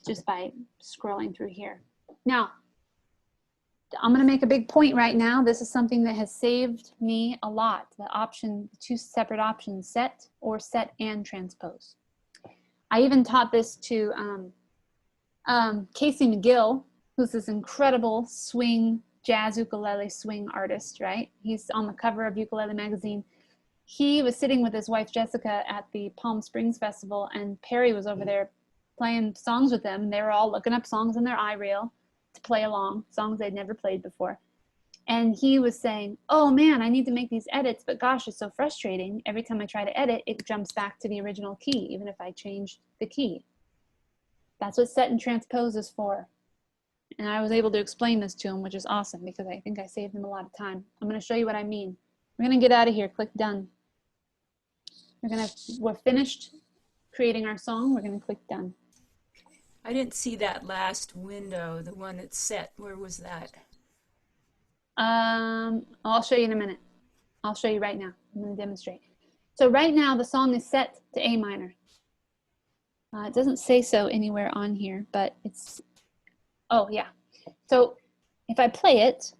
just by scrolling through here. Now, I'm going to make a big point right now. This is something that has saved me a lot. The two separate options, set or set and transpose. I even taught this to Casey McGill, who's this incredible swing, jazz ukulele swing artist, right? He's on the cover of Ukulele Magazine. He was sitting with his wife, Jessica, at the Palm Springs Festival, and Perry was over there playing songs with them. They were all looking up songs in their iReal to play along, songs they'd never played before. And he was saying, oh man, I need to make these edits, but gosh, it's so frustrating. Every time I try to edit, it jumps back to the original key, even if I change the key. That's what set and transpose is for. And I was able to explain this to him, which is awesome because I think I saved him a lot of time. I'm going to show you what I mean. We're going to get out of here. Click done. We're finished creating our song. We're going to click done. I didn't see that last window, the one that's set. Where was that? I'll show you in a minute. I'll show you right now. I'm going to demonstrate. So right now the song is set to A minor. It doesn't say so anywhere on here, but it's, oh yeah. So if I play it,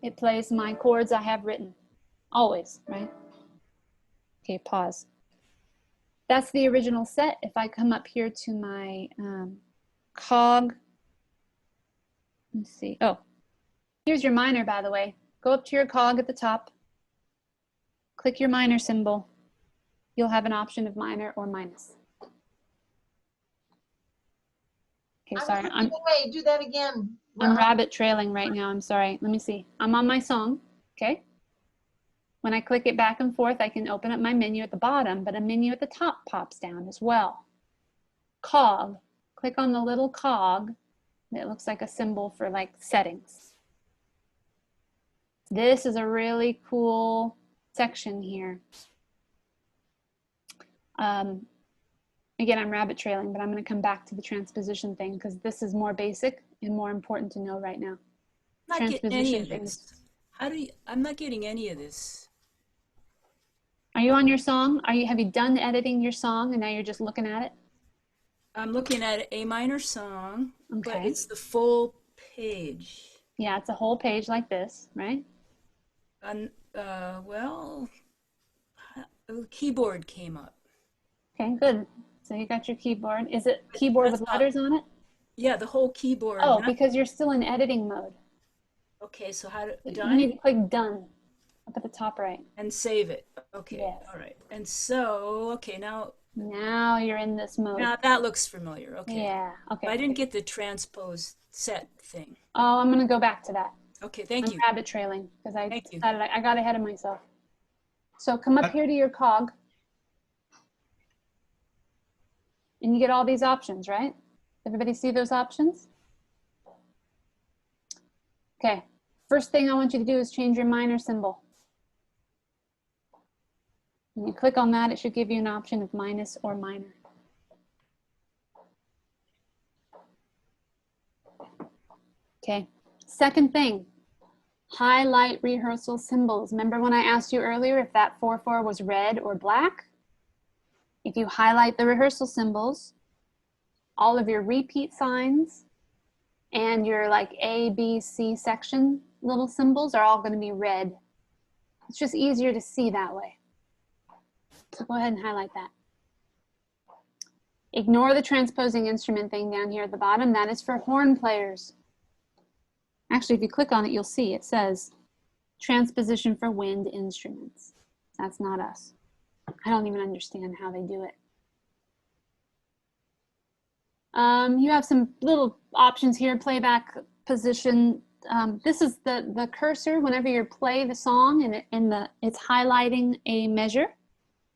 it plays my chords I have written, always, right? Okay, pause. That's the original set. If I come up here to my cog, let's see. Oh, here's your minor, by the way. Go up to your cog at the top. Click your minor symbol. You'll have an option of minor or minus. Okay, sorry. Do that again. I'm rabbit trailing right now. I'm sorry. Let me see. I'm on my song. Okay. When I click it back and forth, I can open up my menu at the bottom, but a menu at the top pops down as well. Cog. Click on the little cog. It looks like a symbol for like settings. This is a really cool section here. Again, I'm rabbit trailing, but I'm going to come back to the transposition thing because this is more basic and more important to know right now. I'm not getting any of this. I'm not getting any of this. Are you on your song? Have you done editing your song and now you're just looking at it? I'm looking at an A minor song, okay. But it's the full page. Yeah, it's a whole page like this, right? Well, the keyboard came up. Okay, good. So you got your keyboard. Is it keyboard with letters on it? Yeah, the whole keyboard. Oh, because you're still in editing mode. Okay, so how do you need to click done up at the top right. And save it. Okay, yes. All right. And so, okay, now you're in this mode. Now that looks familiar. Okay. Yeah, okay. But I didn't get the transpose set thing. Oh, I'm going to go back to that. Okay, thank you. I'm rabbit trailing because I decided I got ahead of myself. So come up here to your cog. And you get all these options, right? Everybody see those options? Okay, first thing I want you to do is change your minor symbol. When you click on that, it should give you an option of minus or minor. Okay, second thing, highlight rehearsal symbols. Remember when I asked you earlier if that 4/4 was red or black? If you highlight the rehearsal symbols, all of your repeat signs and your like A, B, C section little symbols are all going to be red. It's just easier to see that way. So go ahead and highlight that. Ignore the transposing instrument thing down here at the bottom. That is for horn players. Actually, if you click on it, you'll see it says transposition for wind instruments. That's not us. I don't even understand how they do it. You have some little options here, playback position. This is the cursor whenever you play the song and it's highlighting a measure.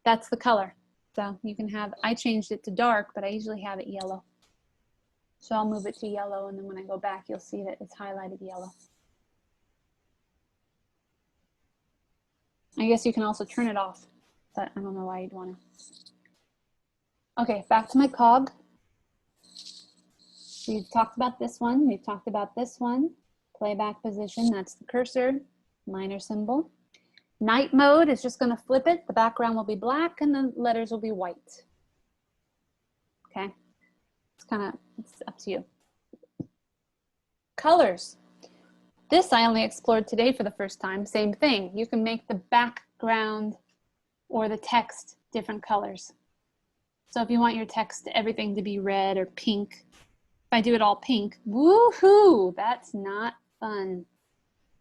That's the color. So you can have, I changed it to dark, but I usually have it yellow. So I'll move it to yellow, and then when I go back, you'll see that it's highlighted yellow. I guess you can also turn it off, but I don't know why you'd want to. Okay, back to my cog. We've talked about this one. We've talked about this one. Playback position, that's the cursor, minor symbol. Night mode is just going to flip it. The background will be black and the letters will be white. Okay, it's up to you. Colors. This I only explored today for the first time. Same thing. You can make the background or the text different colors. So if you want your text, everything to be red or pink, if I do it all pink, woohoo, that's not fun.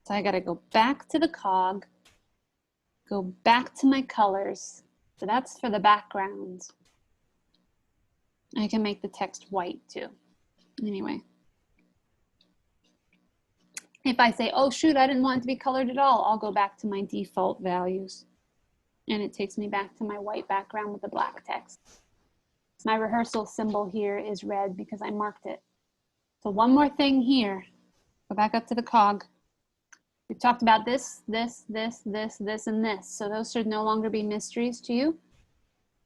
So I got to go back to the cog, go back to my colors. So that's for the background. I can make the text white too. Anyway. If I say, oh shoot, I didn't want it to be colored at all, I'll go back to my default values. And it takes me back to my white background with the black text. My rehearsal symbol here is red because I marked it. So one more thing here. Go back up to the cog. We've talked about this, this, this, this, this, and this. So those should no longer be mysteries to you.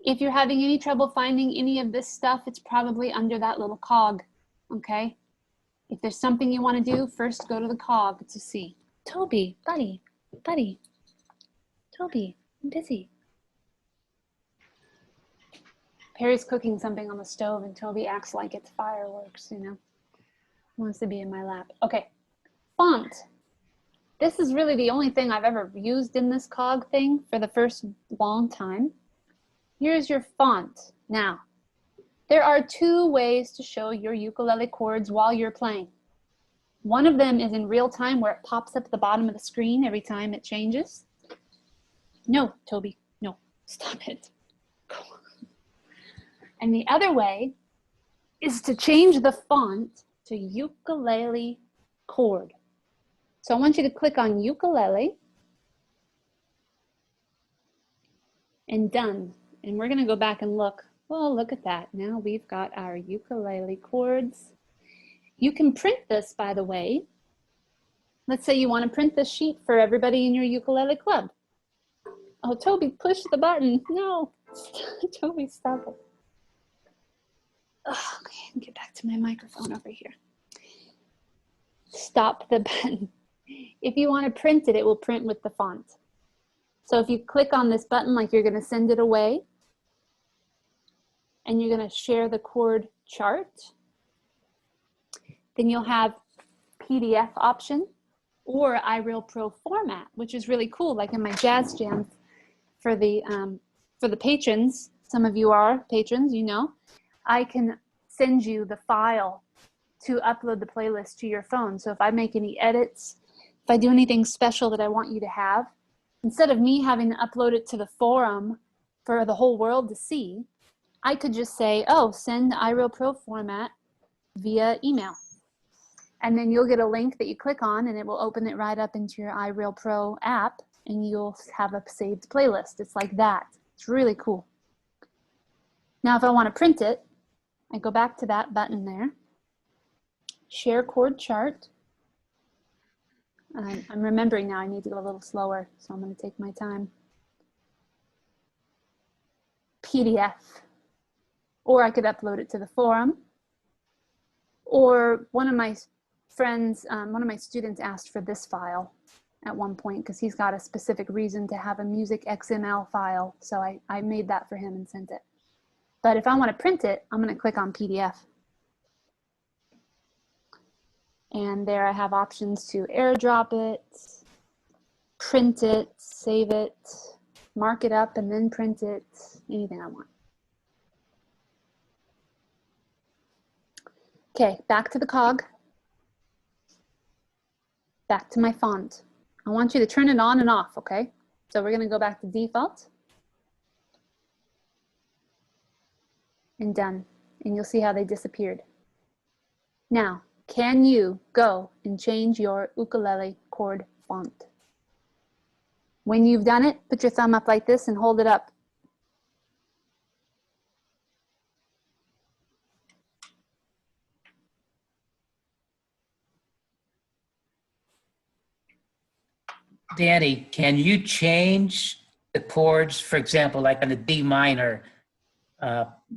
If you're having any trouble finding any of this stuff, it's probably under that little cog, okay? If there's something you want to do, first go to the cog to see. Toby, buddy, Toby, I'm busy. Perry's cooking something on the stove and Toby acts like it's fireworks, you know. Wants to be in my lap. Okay, font. This is really the only thing I've ever used in this cog thing for the first long time. Here's your font. Now, there are two ways to show your ukulele chords while you're playing. One of them is in real time where it pops up at the bottom of the screen every time it changes. No, Toby, no, stop it. And the other way is to change the font to ukulele chord. So I want you to click on ukulele and done. And we're going to go back and look. Well, look at that. Now we've got our ukulele chords. You can print this, by the way. Let's say you want to print this sheet for everybody in your ukulele club. Oh, Toby, push the button. No, Toby, stop it. Oh, okay, get back to my microphone over here. Stop the button. If you want to print it, it will print with the font. So if you click on this button like you're going to send it away, and you're going to share the chord chart, then you'll have PDF option or iReal Pro format, which is really cool. Like in my jazz jam for the patrons, some of you are patrons, you know, I can send you the file to upload the playlist to your phone. So if I make any edits, if I do anything special that I want you to have, instead of me having to upload it to the forum for the whole world to see, I could just say, oh, send iReal Pro format via email. And then you'll get a link that you click on and it will open it right up into your iReal Pro app and you'll have a saved playlist. It's like that. It's really cool. Now, if I want to print it, I go back to that button there. Share chord chart. I'm remembering now I need to go a little slower, so I'm going to take my time. PDF. Or I could upload it to the forum. Or one of my friends, one of my students asked for this file at one point because he's got a specific reason to have a music XML file. So I made that for him and sent it. But if I want to print it, I'm going to click on PDF. And there I have options to airdrop it, print it, save it, mark it up, and then print it, anything I want. Okay, back to the cog. Back to my font. I want you to turn it on and off, okay? So we're going to go back to default. And done. And you'll see how they disappeared. Now, can you go and change your ukulele chord font? When you've done it, put your thumb up like this and hold it up. Danny, can you change the chords? For example, like on the D minor,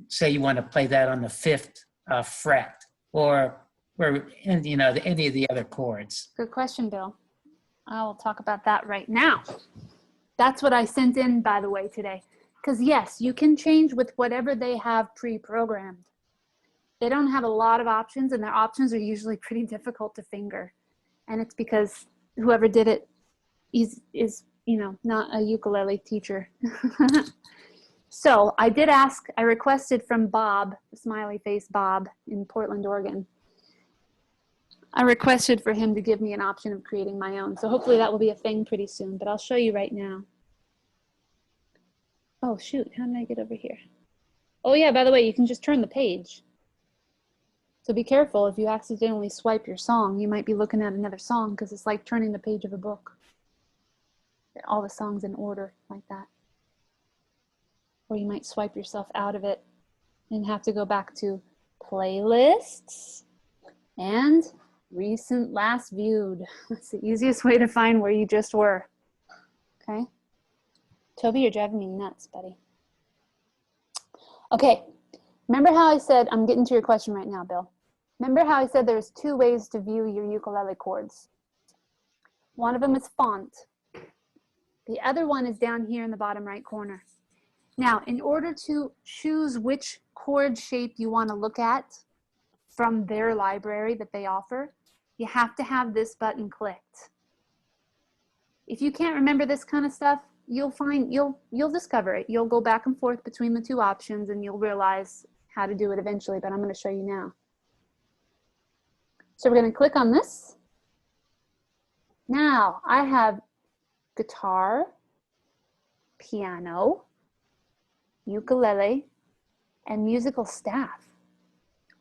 say you want to play that on the 5th fret, or you know, any of the other chords. Good question, Bill. I'll talk about that right now. That's what I sent in, by the way, today. Because yes, you can change with whatever they have pre-programmed. They don't have a lot of options, and their options are usually pretty difficult to finger. And it's because whoever did it is you know, not a ukulele teacher. So I requested from Bob, smiley face Bob in Portland, Oregon. I requested for him to give me an option of creating my own. So hopefully that will be a thing pretty soon, but I'll show you right now. Oh shoot, how did I get over here? Oh yeah, by the way, you can just turn the page. So be careful if you accidentally swipe your song, you might be looking at another song because it's like turning the page of a book. All the songs in order like that. Or you might swipe yourself out of it and have to go back to playlists and recent last viewed. That's the easiest way to find where you just were. Okay. Toby, you're driving me nuts, buddy. Okay. Remember how I said, I'm getting to your question right now, Bill. Remember how I said there's 2 ways to view your ukulele chords. One of them is font. The other one is down here in the bottom right corner. Now, in order to choose which chord shape you want to look at from their library that they offer, you have to have this button clicked. If you can't remember this kind of stuff, you'll discover it. You'll go back and forth between the 2 options and you'll realize how to do it eventually, but I'm going to show you now. So we're going to click on this. Now I have guitar, piano, ukulele, and musical staff,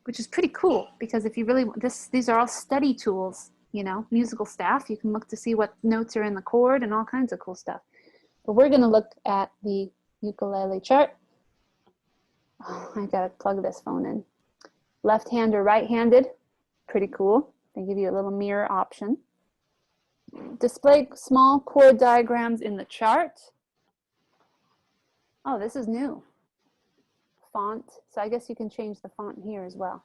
which is pretty cool because if you really, these are all study tools, you know, musical staff. You can look to see what notes are in the chord and all kinds of cool stuff. But we're going to look at the ukulele chart. Oh, I got to plug this phone in. Left-handed or right-handed, pretty cool. They give you a little mirror option. Display small chord diagrams in the chart. Oh, this is new. Font. So I guess you can change the font here as well.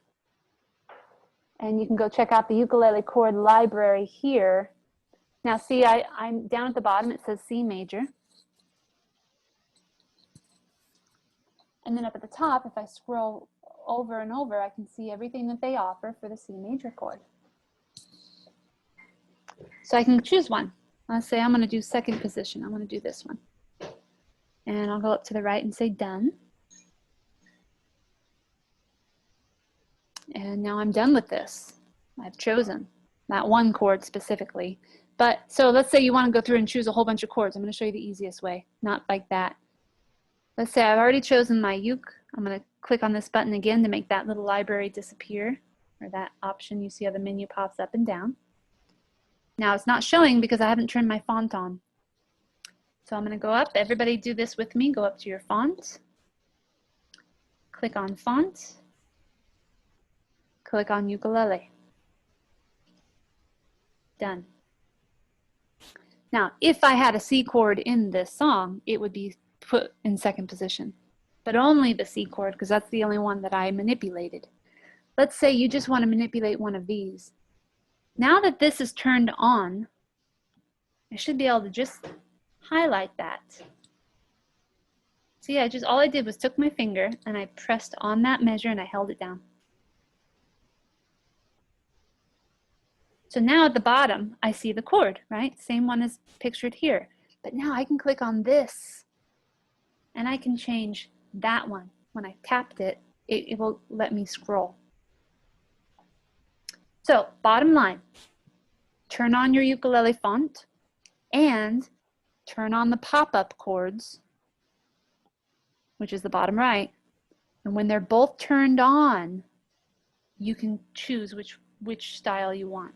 And you can go check out the ukulele chord library here. Now see, I'm down at the bottom, it says C major. And then up at the top, if I scroll over and over, I can see everything that they offer for the C major chord. So I can choose one. Let's say I'm going to do 2nd position. I'm going to do this one. And I'll go up to the right and say done. And now I'm done with this. I've chosen that one chord specifically. But so let's say you want to go through and choose a whole bunch of chords. I'm going to show you the easiest way, not like that. Let's say I've already chosen my uke. I'm going to click on this button again to make that little library disappear, or that option. You see how the menu pops up and down. Now it's not showing because I haven't turned my font on. So I'm going to go up. Everybody do this with me. Go up to your font. Click on font. Click on ukulele. Done. Now, if I had a C chord in this song, it would be put in 2nd position, but only the C chord because that's the only one that I manipulated. Let's say you just want to manipulate one of these. Now that this is turned on, I should be able to just highlight that. See, all I did was took my finger and I pressed on that measure and I held it down. So now at the bottom, I see the chord, right? Same one as pictured here. But now I can click on this and I can change that one. When I tapped it, it will let me scroll. So bottom line, turn on your ukulele font and turn on the pop-up chords, which is the bottom right. And when they're both turned on, you can choose which style you want.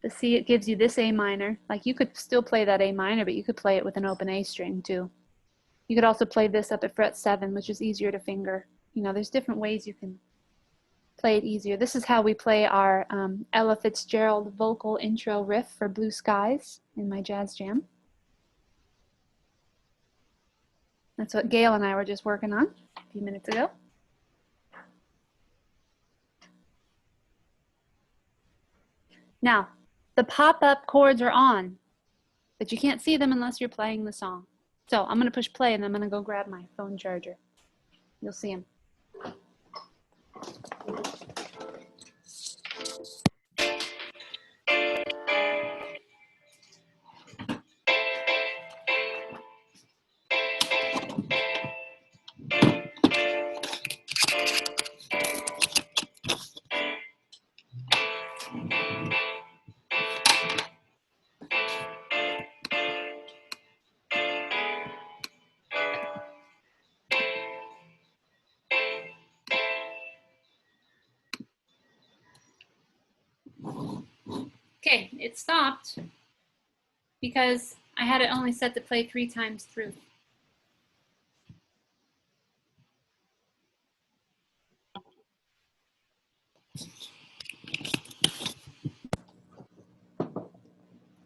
But see, it gives you this A minor. Like you could still play that A minor, but you could play it with an open A string too. You could also play this up at fret 7, which is easier to finger. You know, there's different ways you can play it easier. This is how we play our Ella Fitzgerald vocal intro riff for Blue Skies in my jazz jam. That's what Gail and I were just working on a few minutes ago. Now, the pop-up chords are on, but you can't see them unless you're playing the song. So I'm going to push play and I'm going to go grab my phone charger. You'll see them. Okay, it stopped because I had it only set to play 3 times through.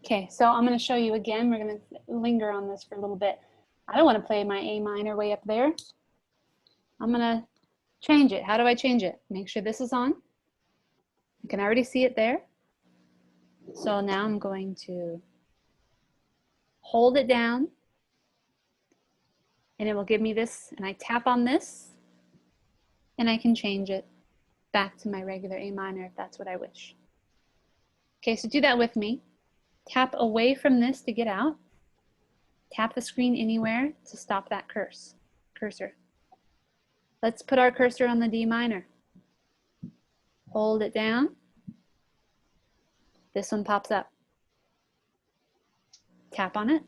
Okay, so I'm going to show you again. We're going to linger on this for a little bit. I don't want to play my A minor way up there. I'm going to change it. How do I change it? Make sure this is on. You can already see it there. So now I'm going to hold it down and it will give me this, and I tap on this and I can change it back to my regular A minor if that's what I wish. Okay, so do that with me. Tap away from this to get out. Tap the screen anywhere to stop that cursor. Let's put our cursor on the D minor. Hold it down. This one pops up. Tap on it.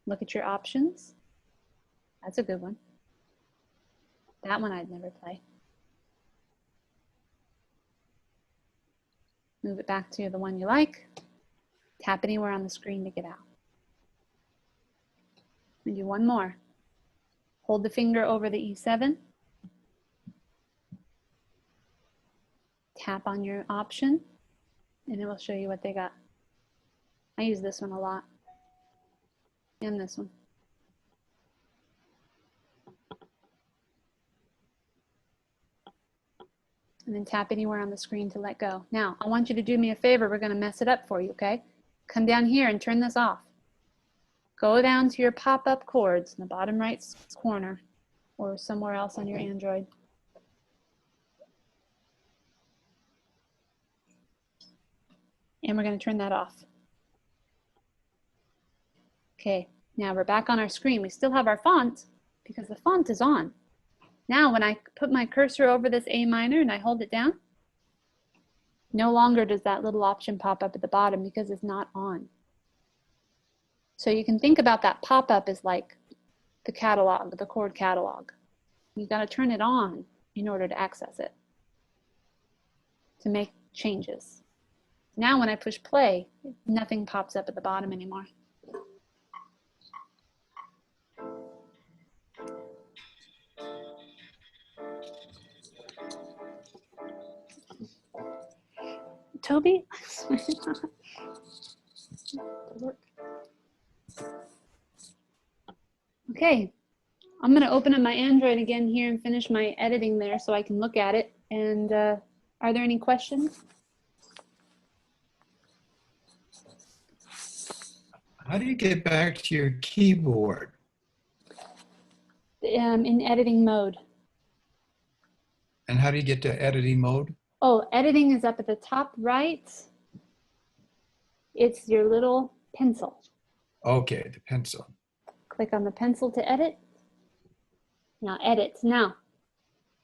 Look at your options. That's a good one. That one I'd never play. Move it back to the one you like. Tap anywhere on the screen to get out. And do one more. Hold the finger over the E7. Tap on your option, and it will show you what they got. I use this one a lot. And this one. And then tap anywhere on the screen to let go. Now, I want you to do me a favor. We're going to mess it up for you, okay? Come down here and turn this off. Go down to your pop-up chords in the bottom right corner or somewhere else on your Android. And we're going to turn that off. Okay, now we're back on our screen. We still have our font because the font is on. Now when I put my cursor over this A minor and I hold it down, no longer does that little option pop up at the bottom because it's not on. So you can think about that pop-up as like the catalog, the chord catalog. You've got to turn it on in order to access it, to make changes. Now when I push play, nothing pops up at the bottom anymore. Toby? Okay, I'm going to open up my Android again here and finish my editing there so I can look at it. And are there any questions? How do you get back to your keyboard? In editing mode. And how do you get to editing mode? Oh, editing is up at the top right. It's your little pencil. Okay, the pencil. Click on the pencil to edit. Now edit. Now,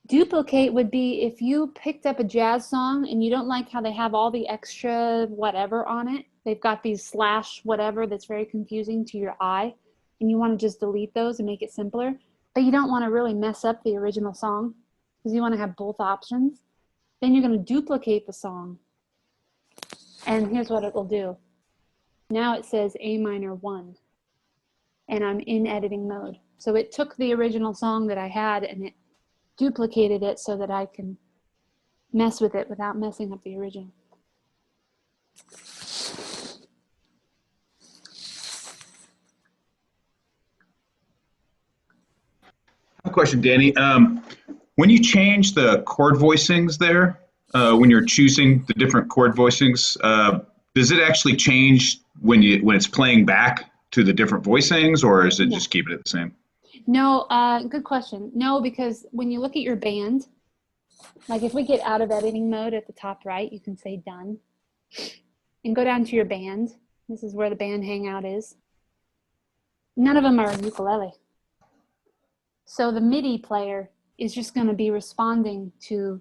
duplicate would be if you picked up a jazz song and you don't like how they have all the extra whatever on it. They've got these slash whatever that's very confusing to your eye, and you want to just delete those and make it simpler. But you don't want to really mess up the original song because you want to have both options. Then you're going to duplicate the song. And here's what it will do. Now it says A minor 1. And I'm in editing mode. So it took the original song that I had and it duplicated it so that I can mess with it without messing up the original. A question, Danny. When you change the chord voicings there, when you're choosing the different chord voicings, does it actually change when it's playing back to the different voicings, or is it No. just keeping it the same? No, good question. No, because when you look at your band, like if we get out of editing mode at the top right, you can say done and go down to your band. This is where the band hangout is. None of them are ukulele. So the MIDI player is just going to be responding to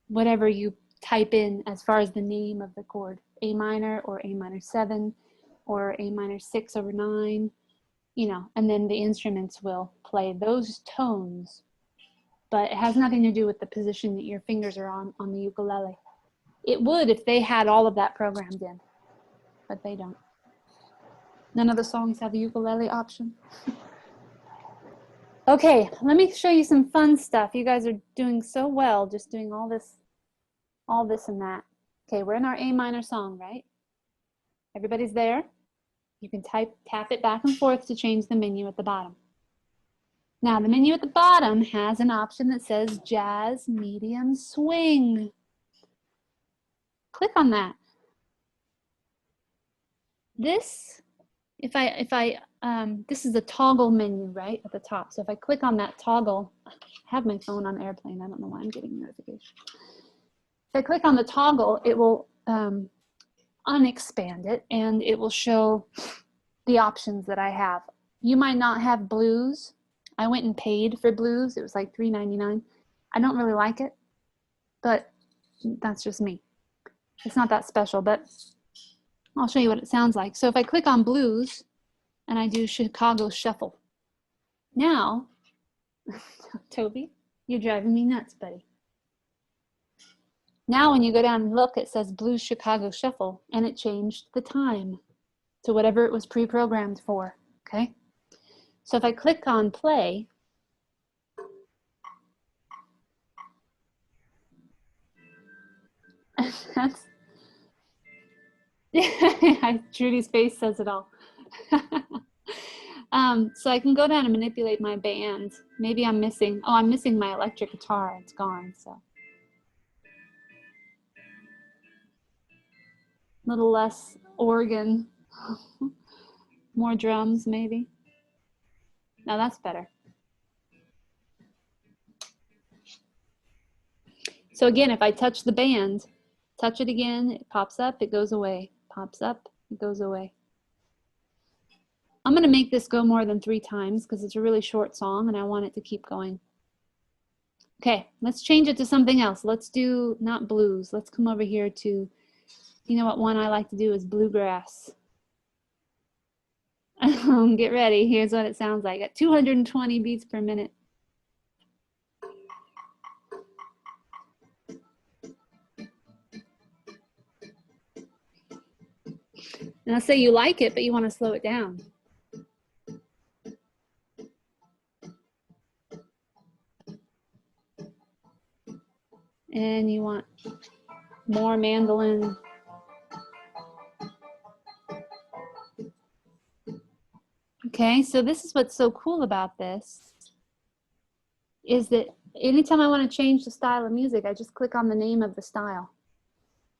whatever you type in as far as the name of the chord, A minor or A minor 7 or A minor 6/9, you know, and then the instruments will play those tones, but it has nothing to do with the position that your fingers are on the ukulele. It would if they had all of that programmed in, but they don't. None of the songs have a ukulele option. Okay, let me show you some fun stuff. You guys are doing so well, just doing all this and that. Okay, we're in our A minor song, right? Everybody's there? You can tap it back and forth to change the menu at the bottom. Now, the menu at the bottom has an option that says Jazz Medium Swing. Click on that. This, this is the toggle menu right at the top. So if I click on that toggle, I have my phone on airplane. I don't know why I'm getting a notification. If I click on the toggle, it will unexpand it and it will show the options that I have. You might not have blues. I went and paid for blues. It was like $3.99. I don't really like it, but that's just me. It's not that special, but I'll show you what it sounds like. So if I click on blues and I do Chicago Shuffle, now, Toby, you're driving me nuts, buddy. Now when you go down and look, it says Blues Chicago Shuffle, and it changed the time to whatever it was pre-programmed for, okay? So if I click on play, that's, Trudy's face says it all. So I can go down and manipulate my band. Maybe I'm missing my electric guitar. It's gone, so. A little less organ, more drums maybe. Now that's better. So again, if I touch the band, touch it again, it pops up, it goes away, pops up, it goes away. I'm going to make this go more than 3 times because it's a really short song and I want it to keep going. Okay, let's change it to something else. Let's do not blues. Let's come over here to, you know what one I like to do is bluegrass. Get ready. Here's what it sounds like at 220 beats per minute. Now say you like it, but you want to slow it down. And you want more mandolin. Okay, so this is what's so cool about this, is that anytime I want to change the style of music, I just click on the name of the style.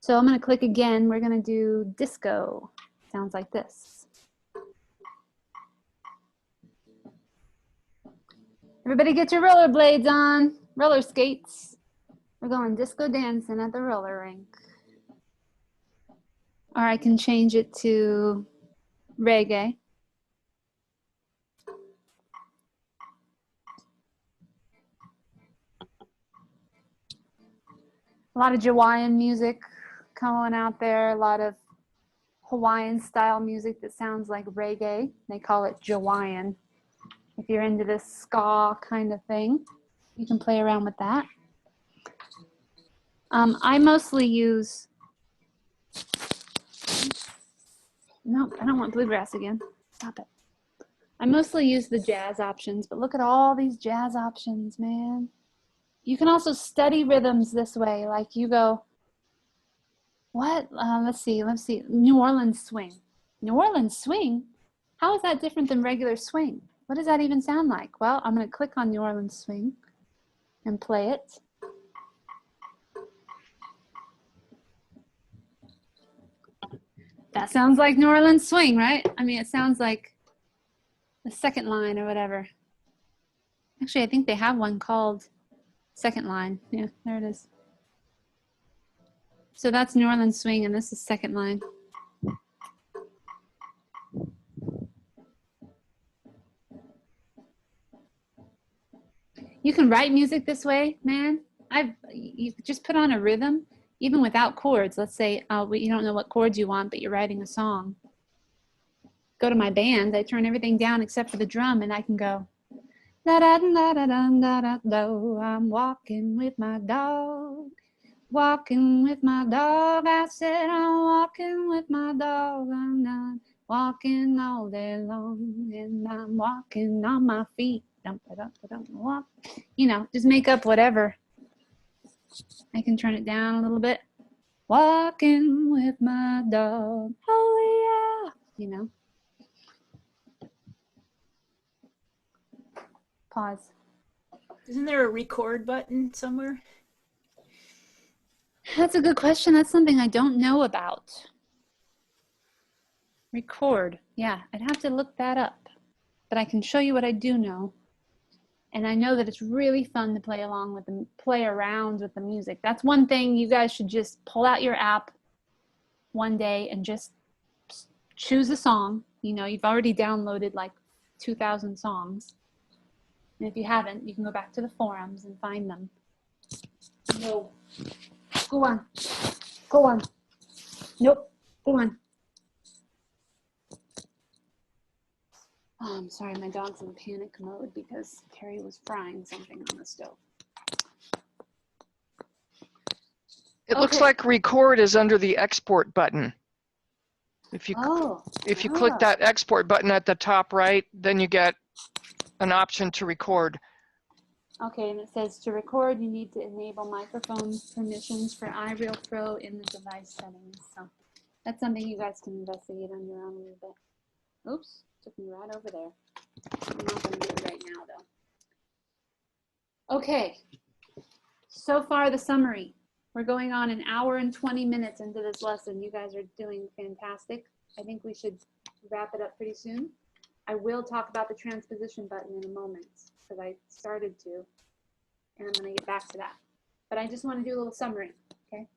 So I'm going to click again. We're going to do disco. Sounds like this. Everybody get your rollerblades on, roller skates. We're going disco dancing at the roller rink. Or I can change it to reggae. A lot of Hawaiian music coming out there, a lot of Hawaiian style music that sounds like reggae. They call it Hawaiian. If you're into this ska kind of thing, you can play around with that. I mostly use, no, I don't want bluegrass again. Stop it. I mostly use the jazz options, but look at all these jazz options, man. You can also study rhythms this way. Like you go, what? Let's see. New Orleans swing. New Orleans swing? How is that different than regular swing? What does that even sound like? Well, I'm going to click on New Orleans swing and play it. That sounds like New Orleans swing, right? I mean, it sounds like the second line or whatever. Actually, I think they have one called second line. Yeah, there it is. So that's New Orleans swing, and this is second line. You can write music this way, man. You just put on a rhythm, even without chords. Let's say you don't know what chords you want, but you're writing a song. Go to my band. I turn everything down except for the drum, and I can go. Da da da da da da da da. I'm walking with my dog. Walking with my dog. I said I'm walking with my dog. I'm not walking all day long, and I'm walking on my feet. Walk. You know, just make up whatever. I can turn it down a little bit. Walking with my dog. Oh yeah. You know. Pause. Isn't there a record button somewhere? That's a good question. That's something I don't know about. Record. Yeah, I'd have to look that up. But I can show you what I do know. And I know that it's really fun to play around with the music. That's one thing you guys should just pull out your app one day and just choose a song. You know, you've already downloaded like 2,000 songs. And if you haven't, you can go back to the forums and find them. No. Go on. Go on. Nope. Go on. Oh, I'm sorry, my dog's in panic mode because Carrie was frying something on the stove. It looks like record is under the export button. If you click that export button at the top right, then you get an option to record. Okay, and it says to record, you need to enable microphone permissions for iReal Pro in the device settings. So that's something you guys can investigate on your own a little bit. Oops, took me right over there. I'm not going to do it right now, though. Okay, so far the summary. We're going on an hour and 20 minutes into this lesson. You guys are doing fantastic. I think we should wrap it up pretty soon. I will talk about the transposition button in a moment because I started to, and I'm going to get back to that. But I just want to do a little summary, okay?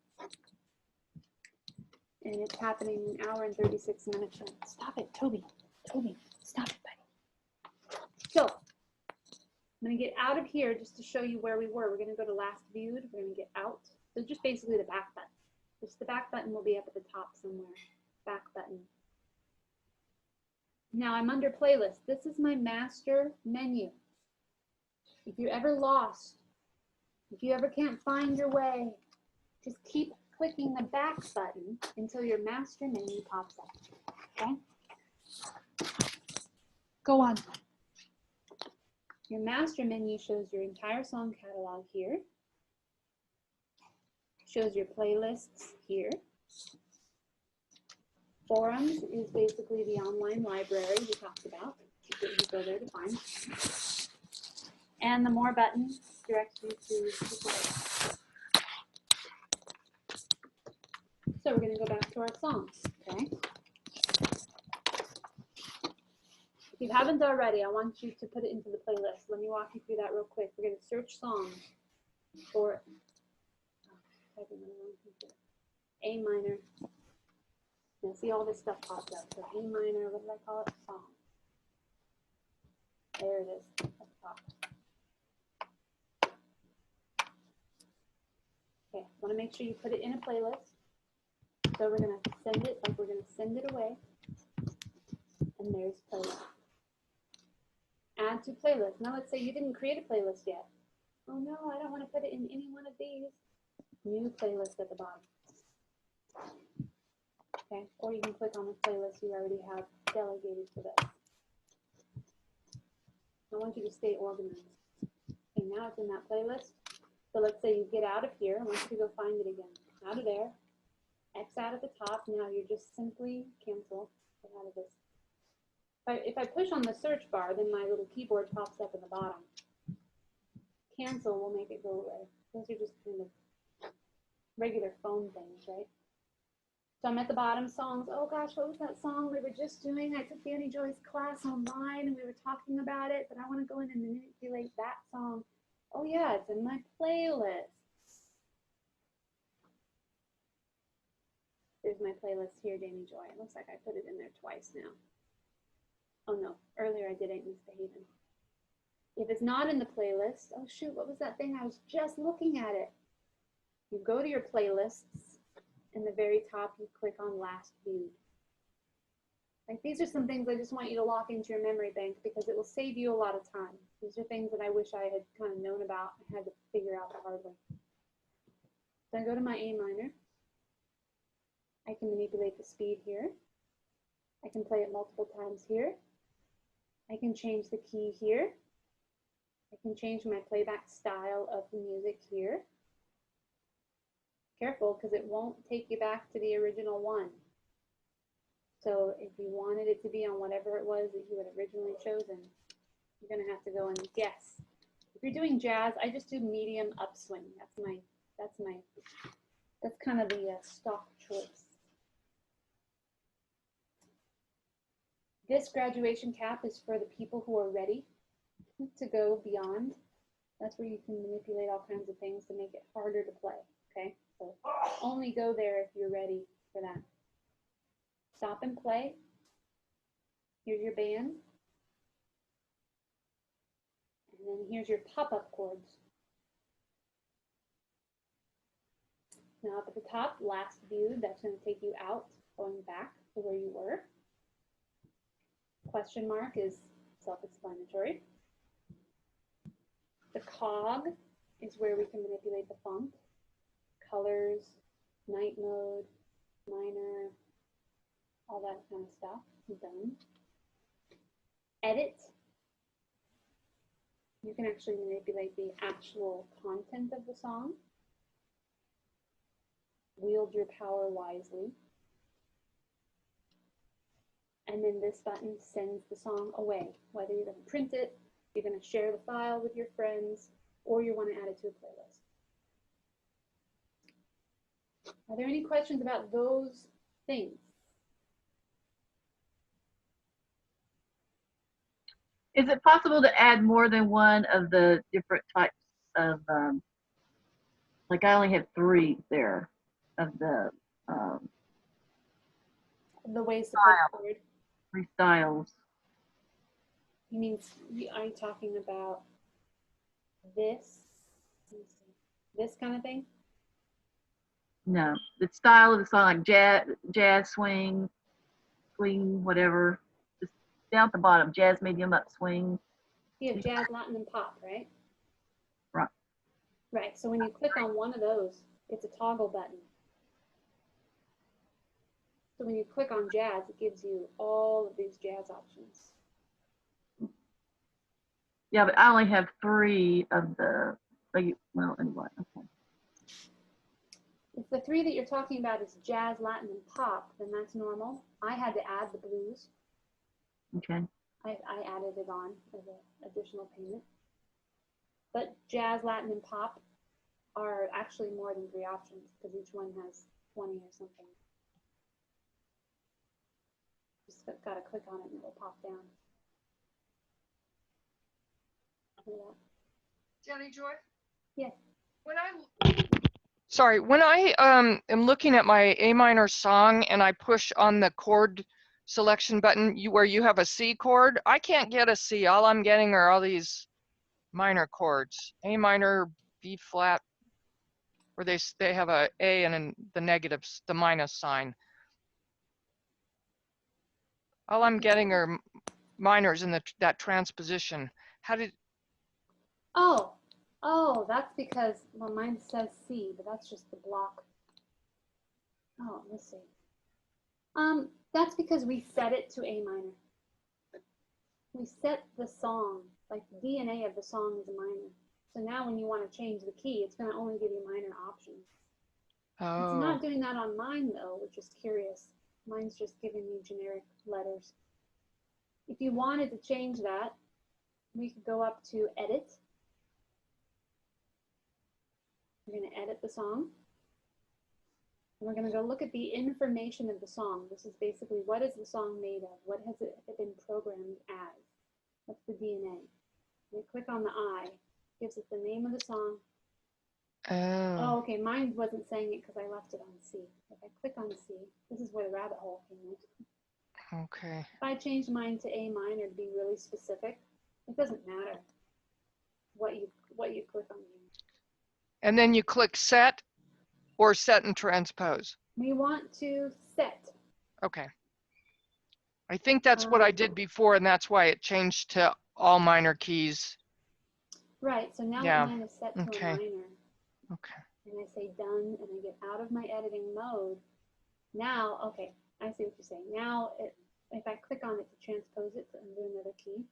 And it's happening an hour and 36 minutes. Stop it, Toby. Toby, stop it, buddy. So I'm going to get out of here just to show you where we were. We're going to go to last viewed. We're going to get out. So just basically the back button. Just the back button will be up at the top somewhere. Back button. Now I'm under playlist. This is my master menu. If you're ever lost, if you ever can't find your way, just keep clicking the back button until your master menu pops up. Okay? Go on. Your master menu shows your entire song catalog here. Shows your playlists here. Forums is basically the online library we talked about that you go there to find. And the more button directs you to tutorials. So we're going to go back to our songs, okay? If you haven't already, I want you to put it into the playlist. Let me walk you through that real quick. We're going to search songs for A minor. Now see all this stuff popped up. So A minor, what did I call it? Song. There it is at the top. Okay, I want to make sure you put it in a playlist. So we're going to send it, like we're going to send it away. And there's playlist. Add to playlist. Now let's say you didn't create a playlist yet. Oh no, I don't want to put it in any one of these. New playlist at the bottom. Okay, or you can click on the playlist you already have delegated to this. I want you to stay organized. Okay, now it's in that playlist. So let's say you get out of here. I want you to go find it again. Out of there. X out at the top. Now you're just simply cancel. Get out of this. If I push on the search bar, then my little keyboard pops up in the bottom. Cancel will make it go away. Those are just kind of regular phone things, right? So I'm at the bottom, songs. Oh gosh, what was that song we were just doing? I took Dani Joy's class online and we were talking about it, but I want to go in and manipulate that song. Oh yeah, it's in my playlist. There's my playlist here, Dani Joy. It looks like I put it in there twice now. Oh no, earlier I did Ain't Misbehavin'. If it's not in the playlist, oh shoot, what was that thing? I was just looking at it. You go to your playlists. In the very top, you click on last viewed. Like these are some things I just want you to lock into your memory bank because it will save you a lot of time. These are things that I wish I had kind of known about and had to figure out the hard way. So I go to my A minor. I can manipulate the speed here. I can play it multiple times here. I can change the key here. I can change my playback style of the music here. Careful, because it won't take you back to the original one. So if you wanted it to be on whatever it was that you had originally chosen, you're going to have to go and guess. If you're doing jazz, I just do medium upswing. That's kind of the stock choice. This graduation cap is for the people who are ready to go beyond. That's where you can manipulate all kinds of things to make it harder to play, okay? So only go there if you're ready for that. Stop and play. Here's your band. And then here's your pop-up chords. Now up at the top, last viewed, that's going to take you out, going back to where you were. Question mark is self-explanatory. The cog is where we can manipulate the funk. Colors, night mode, minor, all that kind of stuff. Done. Edit. You can actually manipulate the actual content of the song. Wield your power wisely. And then this button sends the song away, whether you're going to print it, you're going to share the file with your friends, or you want to add it to a playlist. Are there any questions about those things? Is it possible to add more than one of the different types of, like I only have 3 there of the ways to put forward. 3 styles. You mean, are you talking about this? This kind of thing? No, the style of the song, like jazz, swing, whatever. Just down at the bottom, jazz, medium, up, swing. You have jazz, Latin, and pop, right? Right. Right, so when you click on one of those, it's a toggle button. So when you click on jazz, it gives you all of these jazz options. Yeah, but I only have 3 of the, well, anyway, okay. If the 3 that you're talking about is jazz, Latin, and pop, then that's normal. I had to add the blues. Okay. I added it on as an additional payment. But jazz, Latin, and pop are actually more than 3 options because each one has 20 or something. Just got to click on it and it will pop down. Dani Joy? Yes. Sorry, when I am looking at my A minor song and I push on the chord selection button where you have a C chord, I can't get a C. All I'm getting are all these minor chords. A minor, B flat, where they have a A and then the negatives, the minus sign. All I'm getting are minors in that transposition. How did? Oh, that's because, well, mine says C, but that's just the block. Oh, let's see. That's because we set it to A minor. We set the song, like the DNA of the song is a minor. So now when you want to change the key, it's going to only give you minor options. Oh. It's not doing that on mine though, which is curious. Mine's just giving me generic letters. If you wanted to change that, we could go up to edit. We're going to edit the song. And we're going to go look at the information of the song. This is basically, what is the song made of? What has it been programmed as? What's the DNA? We click on the I, gives us the name of the song. Oh, okay, mine wasn't saying it because I left it on C. If I click on C, this is where the rabbit hole came in. Okay. If I change mine to A minor to be really specific, it doesn't matter what you click on here. And then you click set or set and transpose. We want to set. Okay. I think that's what I did before, and that's why it changed to all minor keys. Right, so now Yeah. mine is set to a minor. Okay. And I say done, and I get out of my editing mode. Now, okay, I see what you're saying. Now, if I click on it to transpose it to under another key,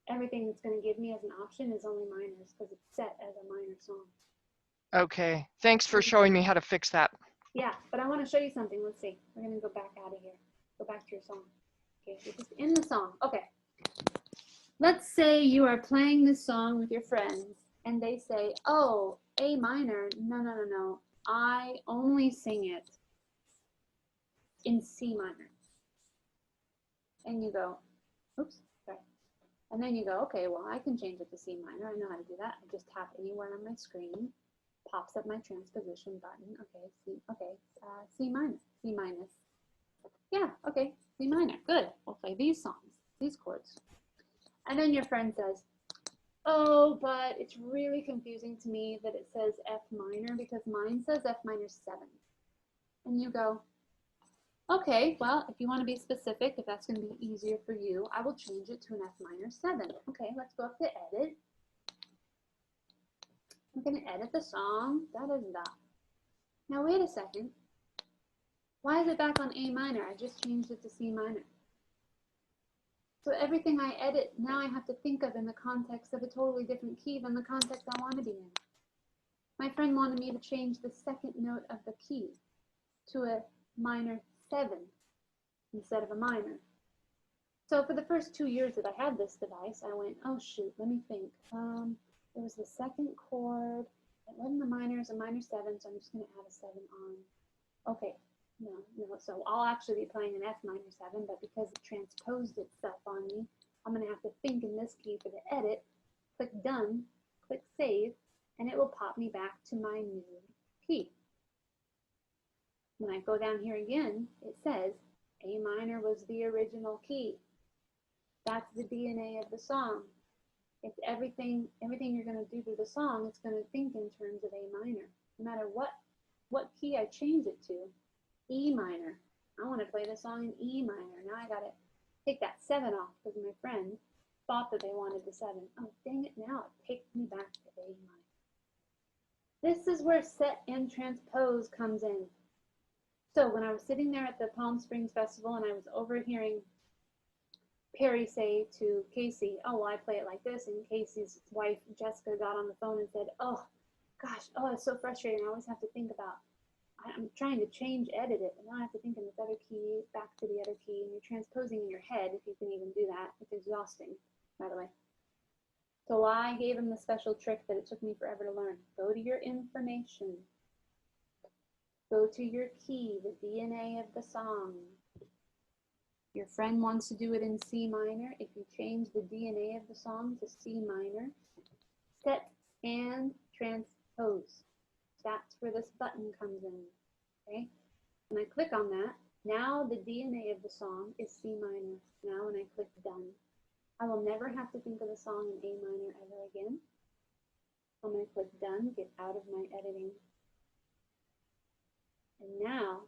everything it's going to give me as an option is only minors because it's set as a minor song. Okay. Thanks for showing me how to fix that. Yeah, but I want to show you something. Let's see. We're going to go back out of here. Go back to your song. Okay, you're just in the song. Okay. Let's say you are playing this song with your friends and they say, oh, A minor. No. I only sing it in C minor. And you go, oops, sorry. And then you go, okay, well, I can change it to C minor. I know how to do that. I just tap anywhere on my screen, pops up my transposition button. Okay, C minor, C minus. Yeah, okay, C minor. Good. We'll play these songs, these chords. And then your friend says, oh, but it's really confusing to me that it says F minor because mine says F minor 7. And you go, okay, well, if you want to be specific, if that's going to be easier for you, I will change it to an F minor 7. Okay, let's go up to edit. I'm going to edit the song. Da-da-da-da. Now, wait a second. Why is it back on A minor? I just changed it to C minor. So everything I edit, now I have to think of in the context of a totally different key than the context I want to be in. My friend wanted me to change the second note of the key to a minor 7 instead of a minor. So for the first 2 years that I had this device, I went, oh shoot, let me think. It was the second chord. It wasn't a minor, it was a minor 7, so I'm just going to add a 7 on. Okay. No, so I'll actually be playing an F minor 7, but because it transposed itself on me, I'm going to have to think in this key for the edit, click done, click save, and it will pop me back to my new key. When I go down here again, it says A minor was the original key. That's the DNA of the song. It's everything you're going to do to the song, it's going to think in terms of A minor. No matter what key I change it to. E minor. I want to play the song in E minor. Now I got to take that 7 off because my friend thought that they wanted the 7. Oh, dang it. Now it takes me back to A minor. This is where set and transpose comes in. So when I was sitting there at the Palm Springs Festival and I was overhearing Perry say to Casey, oh, well, I play it like this. And Casey's wife, Jessica, got on the phone and said, oh, gosh, it's so frustrating. I always have to think about I'm trying to edit it, and now I have to think in this other key, back to the other key, and you're transposing in your head, if you can even do that. It's exhausting, by the way. So I gave him the special trick that it took me forever to learn. Go to your information. Go to your key, the DNA of the song. Your friend wants to do it in C minor. If you change the DNA of the song to C minor, set and transpose. That's where this button comes in, okay? When I click on that, now the DNA of the song is C minor. Now when I click done, I will never have to think of the song in A minor ever again. I'm going to click done, get out of my editing. And now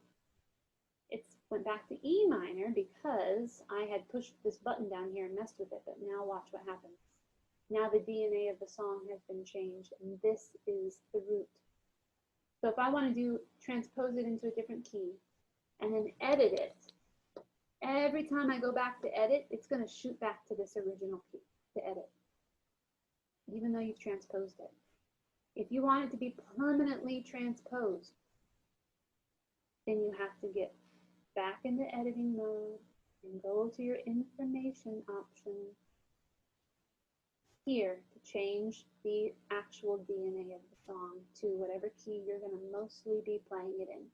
it's went back to E minor because I had pushed this button down here and messed with it, but now watch what happens. Now the DNA of the song has been changed, and this is the root. So if I want to transpose it into a different key and then edit it, every time I go back to edit, it's going to shoot back to this original key to edit, even though you've transposed it. If you want it to be permanently transposed, then you have to get back into editing mode and go to your information option here to change the actual DNA of the song to whatever key you're going to mostly be playing it in.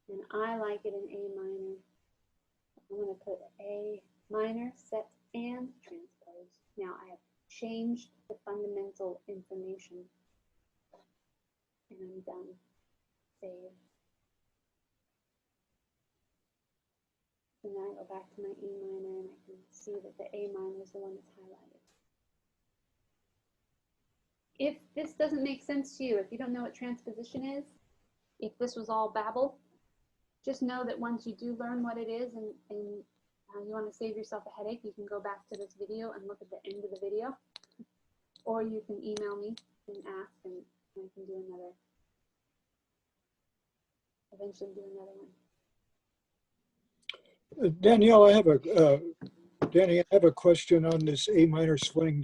And I like it in A minor. I'm going to put A minor, set, and transpose. Now I have changed the fundamental information. And I'm done. Save. And then I go back to my E minor and I can see that the A minor is the one that's highlighted. If this doesn't make sense to you, if you don't know what transposition is, if this was all babble, just know that once you do learn what it is and you want to save yourself a headache, you can go back to this video and look at the end of the video. Or you can email me and ask, and I can do another, eventually do another one. Danielle, Danny, I have a question on this A minor swing.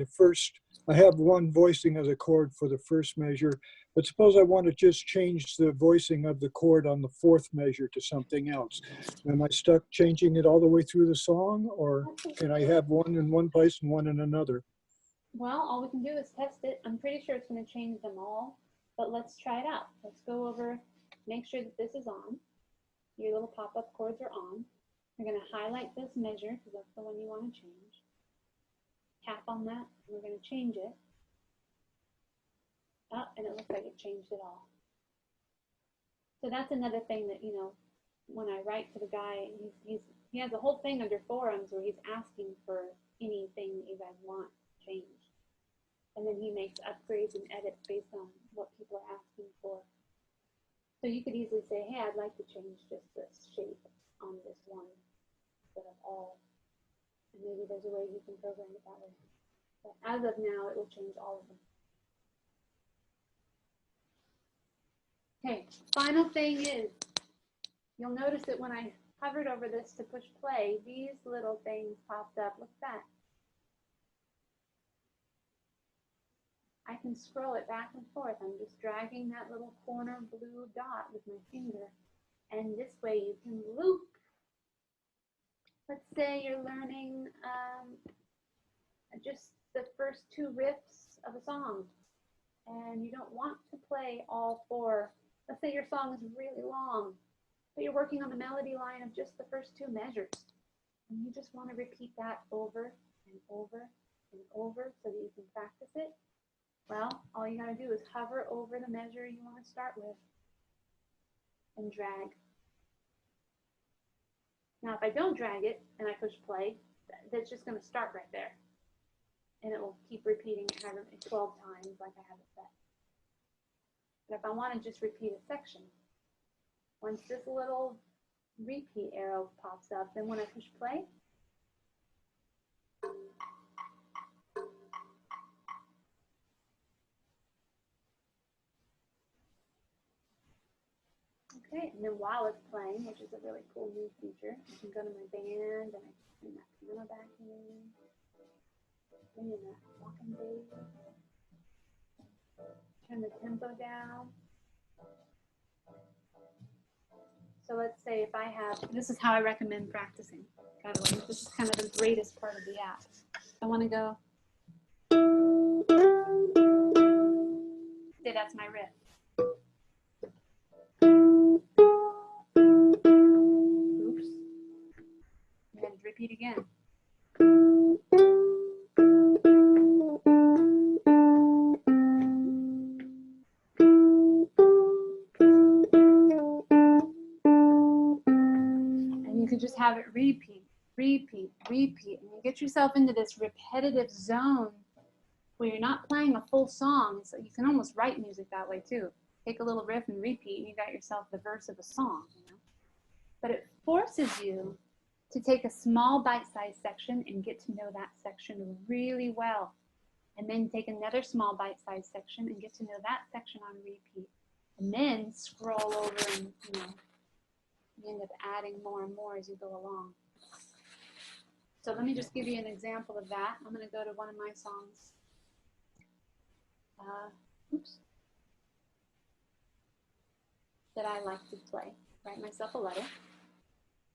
I have one voicing of the chord for the first measure, but suppose I want to just change the voicing of the chord on the fourth measure to something else. Am I stuck changing it all the way through the song, or can I have one in one place and one in another? Well, all we can do is test it. I'm pretty sure it's going to change them all, but let's try it out. Let's go over, make sure that this is on. Your little pop-up chords are on. You're going to highlight this measure because that's the one you want to change. Tap on that, and we're going to change it. Oh, and it looks like it changed it all. So that's another thing that, you know, when I write to the guy, he has a whole thing under forums where he's asking for anything that you guys want changed. And then he makes upgrades and edits based on what people are asking for. So you could easily say, hey, I'd like to change just this shape on this one instead of all. And maybe there's a way you can program it that way. But as of now, it will change all of them. Okay, final thing is, you'll notice that when I hovered over this to push play, these little things popped up. Look at that. I can scroll it back and forth. I'm just dragging that little corner blue dot with my finger. And this way you can loop. Let's say you're learning just the first two riffs of a song, and you don't want to play all four. Let's say your song is really long, but you're working on the melody line of just the first two measures, and you just want to repeat that over and over and over so that you can practice it. Well, all you got to do is hover over the measure you want to start with and drag. Now, if I don't drag it and I push play, that's just going to start right there. And it will keep repeating it 12 times like I have it set. But if I want to just repeat a section, once this little repeat arrow pops up, then when I push play, okay, and then while it's playing, which is a really cool new feature, I can go to my band and I can bring that piano back in, bring in that walking bass, turn the tempo down. So let's say if I have, this is how I recommend practicing, by the way. This is kind of the greatest part of the app. I want to go, say that's my riff. Oops. And then repeat again. And you can just have it repeat, repeat, repeat, and you get yourself into this repetitive zone where you're not playing a full song. So you can almost write music that way too. Take a little riff and repeat, and you got yourself the verse of a song, you know? But it forces you to take a small bite-sized section and get to know that section really well. And then take another small bite-sized section and get to know that section on repeat. And then scroll over and, you know, you end up adding more and more as you go along. So let me just give you an example of that. I'm going to go to one of my songs. oops, that I like to play. Write myself a letter.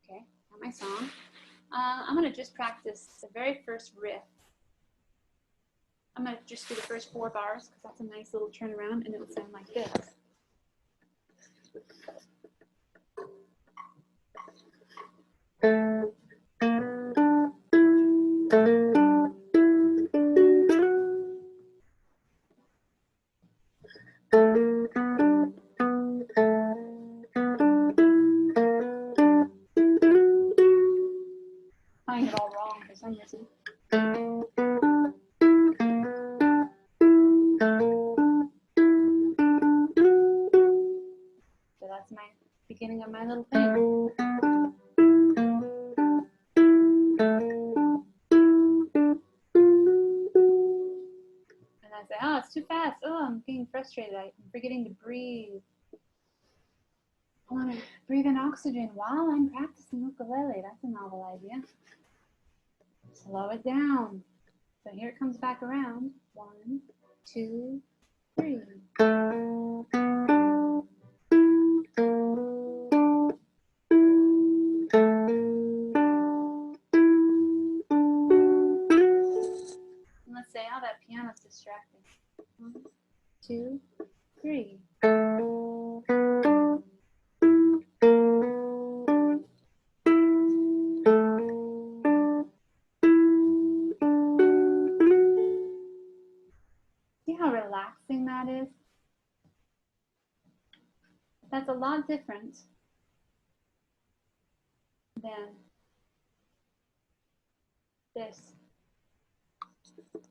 Okay, got my song. I'm gonna just practice the very first riff. I'm gonna just do the first 4 bars because that's a nice little turnaround, and it would sound like this. Playing it all wrong for some reason. So that's my beginning of my little thing. And I say, oh, it's too fast. Oh, I'm getting frustrated. I'm forgetting to breathe. I want to breathe in oxygen while I'm practicing ukulele. That's a novel idea. Slow it down. So here it comes back around. 1, 2, 3. And let's say, oh, that piano's distracting. 1, 2, 3. See how relaxing that is? That's a lot different than this. Oops.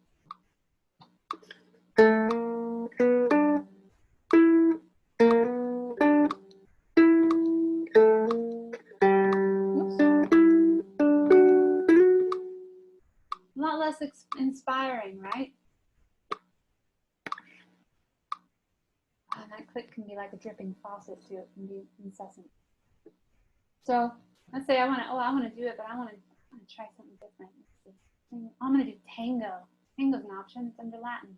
A lot less inspiring, right? Oh, that click can be like a dripping faucet too. It can be incessant. So let's say I want to do it, but I want to try something different. Let's see. I'm going to do tango. Tango's an option. It's under Latin.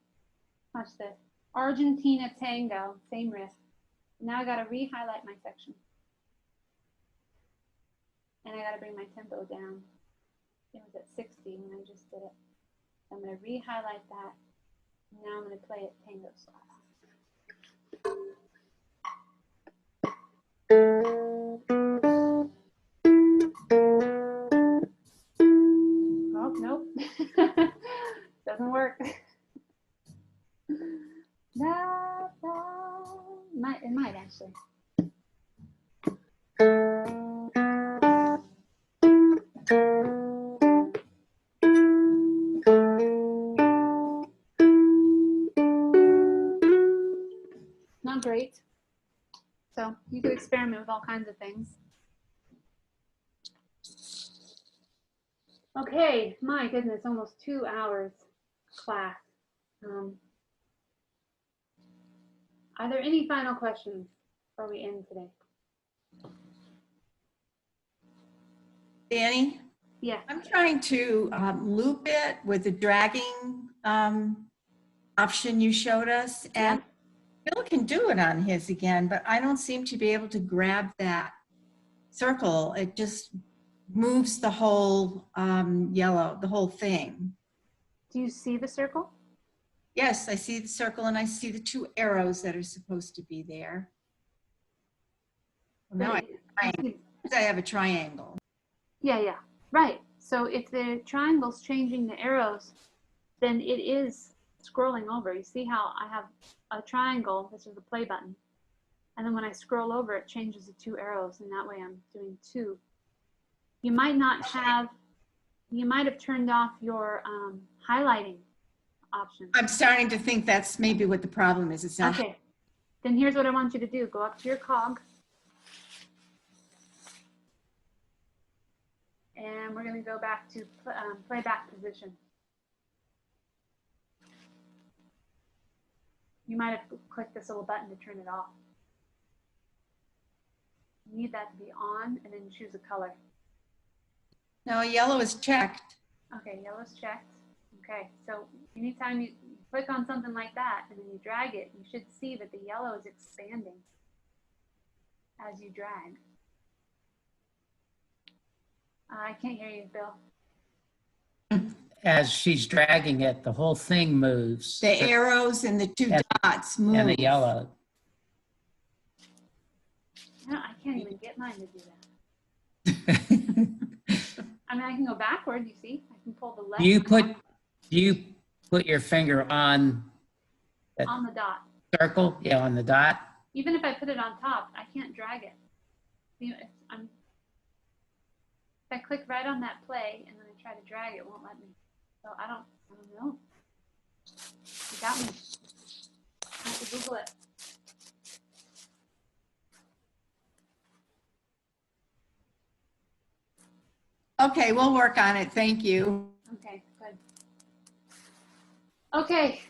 Watch this. Argentina tango. Same riff. Now I got to re-highlight my section. And I got to bring my tempo down. It was at 60 when I just did it. So I'm going to re-highlight that. Now I'm going to play it tango style. Oh, nope. Doesn't work. It might actually. Not great. So you could experiment with all kinds of things. Okay, my goodness, almost 2 hours class. Are there any final questions before we end today? Dani? Yeah. I'm trying to loop it with the dragging option you showed us. And Bill can do it on his again, but I don't seem to be able to grab that circle. It just moves the whole yellow, the whole thing. Do you see the circle? Yes, I see the circle and I see the 2 arrows that are supposed to be there. Well, now I have a triangle. Yeah, right. So if the triangle's changing the arrows, then it is scrolling over. You see how I have a triangle, this is the play button. And then when I scroll over, it changes the 2 arrows, and that way I'm doing 2. You might have turned off your highlighting option. I'm starting to think that's maybe what the problem is. It's not. Okay, then here's what I want you to do. Go up to your cog. And we're going to go back to playback position. You might have clicked this little button to turn it off. You need that to be on and then choose a color. No, yellow is checked. Okay, yellow's checked. Okay, so anytime you click on something like that and then you drag it, you should see that the yellow is expanding as you drag. I can't hear you, Bill. As she's dragging it, the whole thing moves. The arrows and the two dots move. And the yellow. No, I can't even get mine to do that. I mean, I can go backward, you see? I can pull the left. Do you put your finger on the dot. Circle? Yeah, on the dot. Even if I put it on top, I can't drag it. If I click right on that play and then I try to drag it, it won't let me. So I don't know. You got me. I have to Google it. Okay, we'll work on it. Thank you. Okay, good. Okay,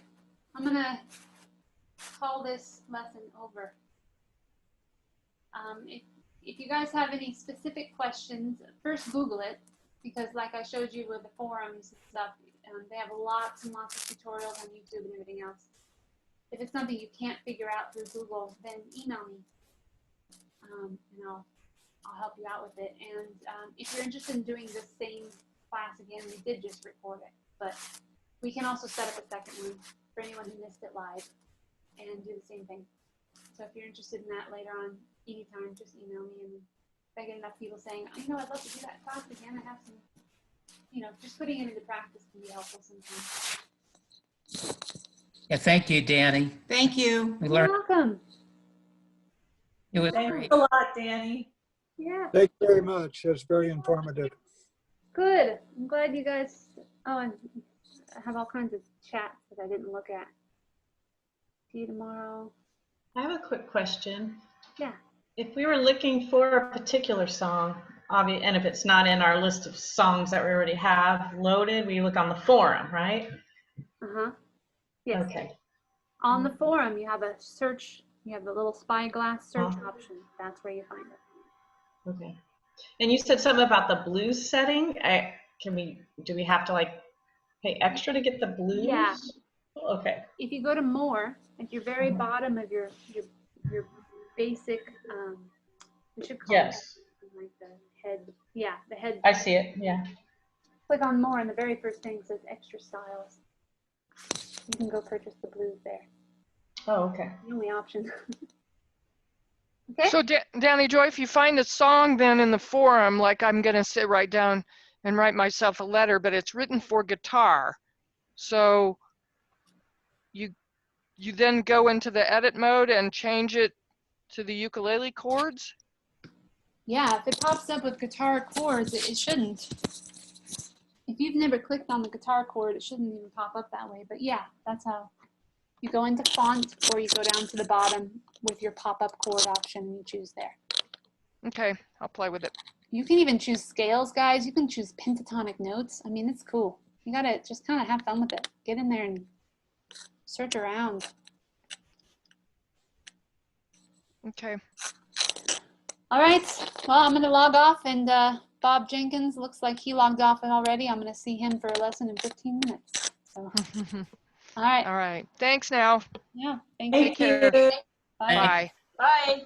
I'm gonna call this lesson over. If you guys have any specific questions, first Google it, because like I showed you with the forums and stuff, they have lots and lots of tutorials on YouTube and everything else. If it's something you can't figure out through Google, then email me, and I'll help you out with it. And if you're interested in doing the same class again, we did just record it, but we can also set up a second one for anyone who missed it live and do the same thing. So if you're interested in that later on, anytime, just email me. And if I get enough people saying, I'd love to do that class again, I have some, just putting it into practice can be helpful sometimes. Yeah, thank you, Dani. Thank you. You're welcome. It was Thanks great. a lot, Dani. Yeah. Thank you very much. That's very informative. Good. I'm glad you guys, and I have all kinds of chats that I didn't look at. See you tomorrow. I have a quick question. Yeah. If we were looking for a particular song, and if it's not in our list of songs that we already have loaded, we look on the forum, right? Uh-huh. Yes. Okay. On the forum, you have a search, you have the little spyglass search option. That's where you find it. Okay. And you said something about the blues setting. Do we have to pay extra to get the blues? Yeah. Okay. If you go to more, at your very bottom of your basic, we should call it like the head. Yeah, the head. I see it. Yeah. Click on more, and the very first thing says extra styles. You can go purchase the blues there. Oh, okay. The only option. Okay. So Dani Joy, if you find a song then in the forum, like I'm going to sit right down and write myself a letter, but it's written for guitar. So you then go into the edit mode and change it to the ukulele chords? Yeah, if it pops up with guitar chords, it shouldn't. If you've never clicked on the guitar chord, it shouldn't even pop up that way. But yeah, that's how. You go into font, or you go down to the bottom with your pop-up chord option and you choose there. Okay, I'll play with it. You can even choose scales, guys. You can choose pentatonic notes. I mean, it's cool. You gotta just kind of have fun with it. Get in there and search around. Okay. All right. Well, I'm gonna log off, and Bob Jenkins looks like he logged off already. I'm gonna see him for a lesson in 15 minutes. So. All right. All right. Thanks now. Yeah. Thank you. you. Bye. Bye.